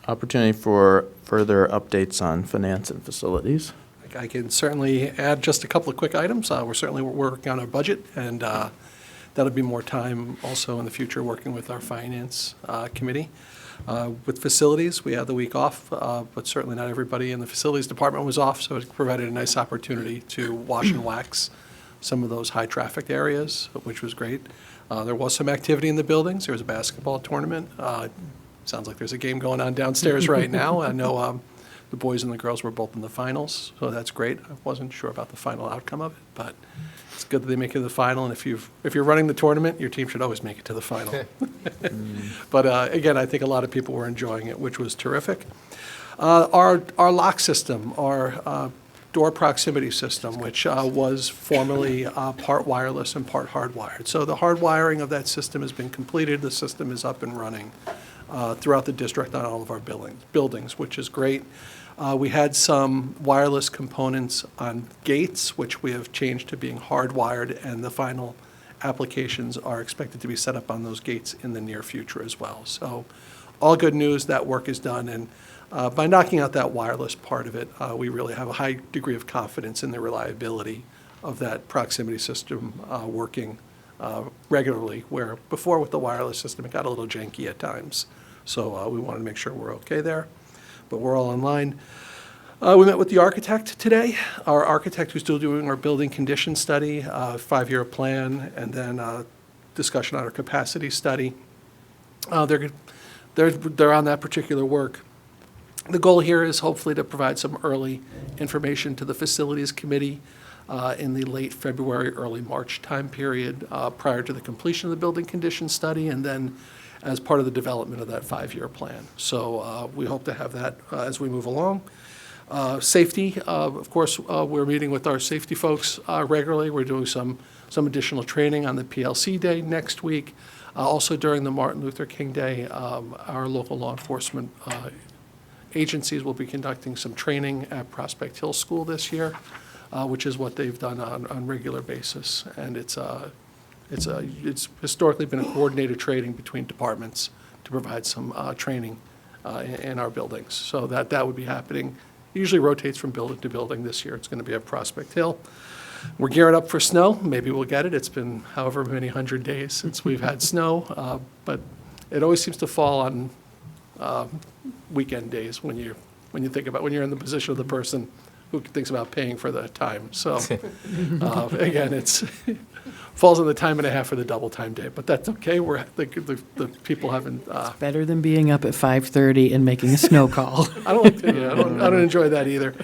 opportunity for further updates on finance and facilities. I can certainly add just a couple of quick items. We're certainly working on our budget, and that'll be more time also in the future working with our finance committee. With facilities, we had the week off, but certainly not everybody in the facilities department was off, so it provided a nice opportunity to wash and wax some of those high-trafficked areas, which was great. There was some activity in the buildings. There was a basketball tournament. Sounds like there's a game going on downstairs right now. I know the boys and the girls were both in the finals, so that's great. I wasn't sure about the final outcome of it, but it's good that they make it to the final. And if you're running the tournament, your team should always make it to the final. But again, I think a lot of people were enjoying it, which was terrific. Our lock system, our door proximity system, which was formerly part wireless and part hardwired. So the hardwiring of that system has been completed. The system is up and running throughout the district on all of our buildings, which is great. We had some wireless components on gates, which we have changed to being hardwired, and the final applications are expected to be set up on those gates in the near future as well. So all good news, that work is done, and by knocking out that wireless part of it, we really have a high degree of confidence in the reliability of that proximity system working regularly, where before with the wireless system, it got a little janky at times. So we wanted to make sure we're okay there, but we're all online. We met with the architect today, our architect who's still doing our building condition study, 5-year plan, and then discussion on our capacity study. They're on that particular work. The goal here is hopefully to provide some early information to the facilities committee in the late February, early March time period prior to the completion of the building condition study, and then as part of the development of that 5-year plan. So we hope to have that as we move along. Safety, of course, we're meeting with our safety folks regularly. We're doing some additional training on the PLC day next week. Also during the Martin Luther King Day, our local law enforcement agencies will be conducting some training at Prospect Hill School this year, which is what they've done on regular basis. And it's historically been a coordinated training between departments to provide some training in our buildings. So that would be happening. Usually rotates from building to building. This year it's going to be at Prospect Hill. We're gearing up for snow. Maybe we'll get it. It's been however many 100 days since we've had snow, but it always seems to fall on weekend days when you're when you're in the position of the person who thinks about paying for the time. So again, it's falls on the time and a half for the double time day, but that's okay. The people haven't. Better than being up at 5:30 and making a snow call. I don't like to, yeah, I don't enjoy that either.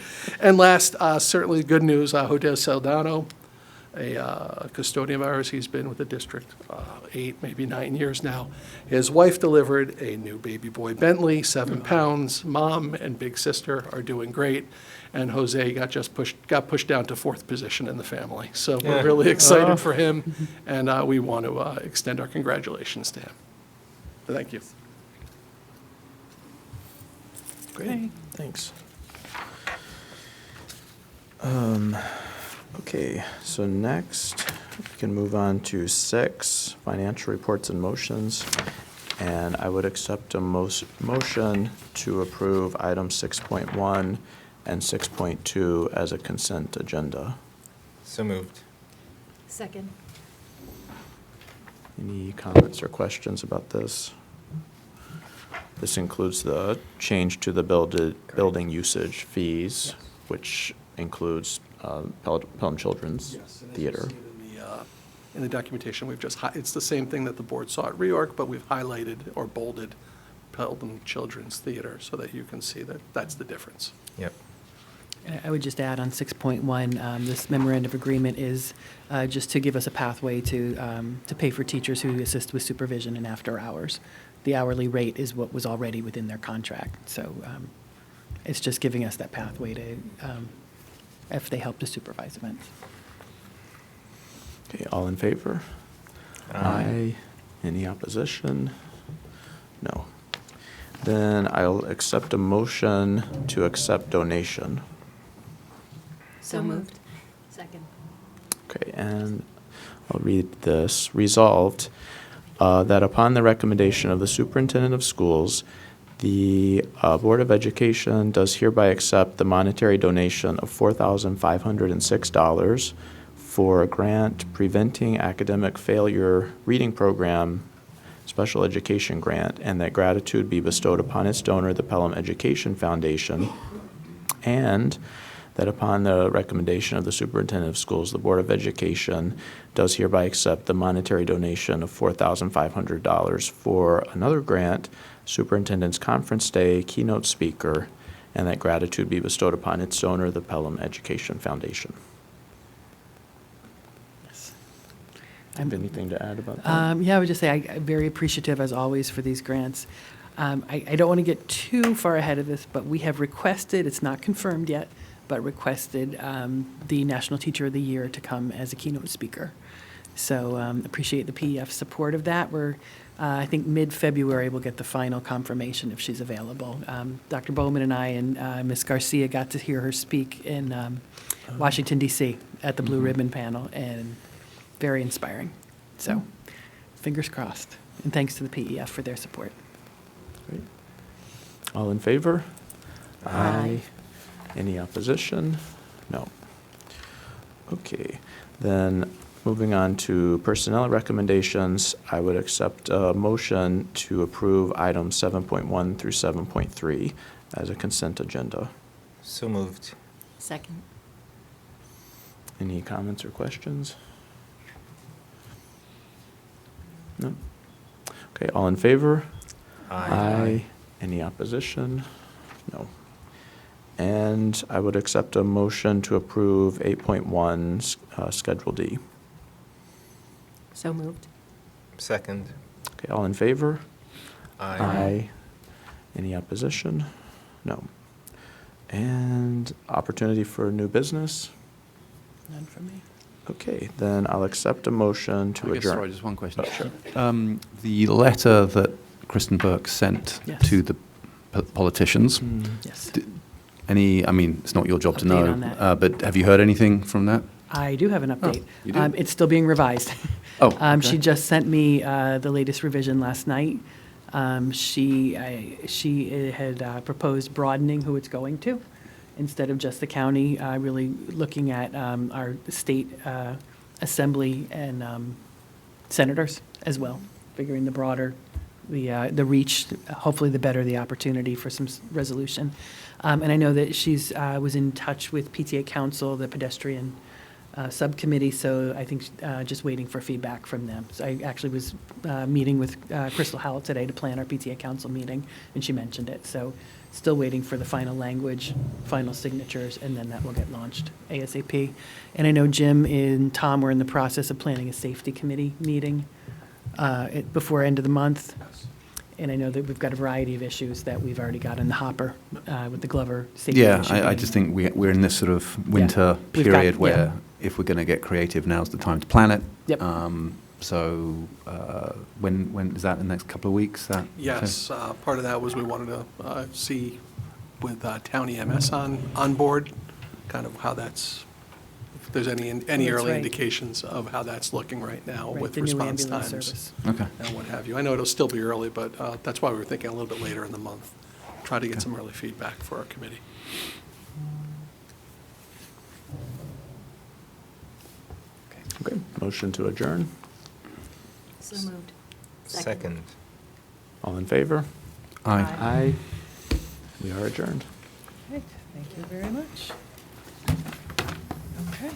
And last, certainly good news, Jose Saldano, a custodian of ours, he's been with the district 8, maybe 9 years now. His wife delivered a new baby boy Bentley, 7 pounds. Mom and big sister are doing great. And Jose got pushed down to 4th position in the family. So we're really excited for him, and we want to extend our congratulations to him. Thank you. Great, thanks. Okay, so next, we can move on to 6, financial reports and motions. And I would accept a motion to approve items 6.1 and 6.2 as a consent agenda. So moved. Second. Any comments or questions about this? This includes the change to the building usage fees, which includes Pelham Children's Yes, and as Theater. you see in the documentation, it's the same thing that the board saw at reorg, but we've highlighted or bolded Pelham Children's Theater so that you can see that that's the difference. Yep. I would just add on 6.1, this memorandum of agreement is just to give us a pathway to pay for teachers who assist with supervision and after hours. The hourly rate is what was already within their contract. So it's just giving us that pathway to, if they help to supervise events. Okay, all in favor? Aye. Any opposition? No. Then I'll accept a motion to accept donation. So moved. Second. Okay, and I'll read this. Resolved that upon the recommendation of the superintendent of schools, the Board of Education does hereby accept the monetary donation of $4,506 for a grant preventing academic failure reading program special education grant, and that gratitude be bestowed upon its donor, the Pelham Education Foundation, and that upon the recommendation of the superintendent of schools, the Board of Education does hereby accept the monetary donation of $4,500 for another grant, Superintendent's Conference Day keynote speaker, and that gratitude be bestowed upon its donor, the Pelham Education Foundation. Have anything to add about that? Yeah, I would just say I'm very appreciative, as always, for these grants. I don't want to get too far ahead of this, but we have requested, it's not confirmed yet, but requested the National Teacher of the Year to come as a keynote speaker. So appreciate the PEF support of that. I think mid-February we'll get the final confirmation if she's available. Dr. Bowman and I and Ms. Garcia got to hear her speak in Washington, D.C. at the Blue Ribbon panel, and very inspiring. So fingers crossed. And thanks to the PEF for their support. Great. All in favor? Aye. Any opposition? No. Okay, then moving on to personnel recommendations, I would accept a motion to approve items 7.1 through 7.3 as a consent agenda. So moved. Second. Any comments or questions? No? Okay, all in favor? Aye. Any opposition? No. And I would accept a motion to approve 8.1, Schedule D. So moved. Second. Okay, all in favor? Aye. Any opposition? No. And opportunity for new business? None from me. Okay, then I'll accept a motion to I guess, adjourn. sorry, just one question. Oh, sure. The letter that Kristen Burke sent Yes. to the politicians, Yes. I mean, it's not your job to Update know, on that. but have you heard anything from that? I do have an update. you do? It's still being revised. Oh, She okay. just sent me the latest revision last night. She had proposed broadening who it's going to, instead of just the county, really looking at our state assembly and senators as well, figuring the broader, the reach, hopefully the better the opportunity for some resolution. And I know that she's was in touch with PTA Council, the pedestrian subcommittee, so I think just waiting for feedback from them. So I actually was meeting with Crystal Howell today to plan our PTA Council meeting, and she mentioned it. So still waiting for the final language, final signatures, and then that will get launched ASAP. And I know Jim and Tom were in the process of planning a safety committee meeting before end of the month. And I know that we've got a variety of issues that we've already got in the hopper with the Glover safety Yeah, issue. I just think we're in this sort of winter We've got- period yeah. where if we're going to get creative, now's the time to plan it. Yep. So when is that, in the next couple of weeks? Yes, part of that was we wanted to see with town EMS on board, kind of how that's, if there's any That's early right. indications of how that's looking right now Right, with the new response ambulance times service. Okay. and what have you. I know it'll still be early, but that's why we were thinking a little bit later in the month. Try to get some early feedback for our committee. Okay, motion to adjourn. So moved. Second. All in favor? Aye. Aye. We are adjourned. Great, thank you very much. Okay.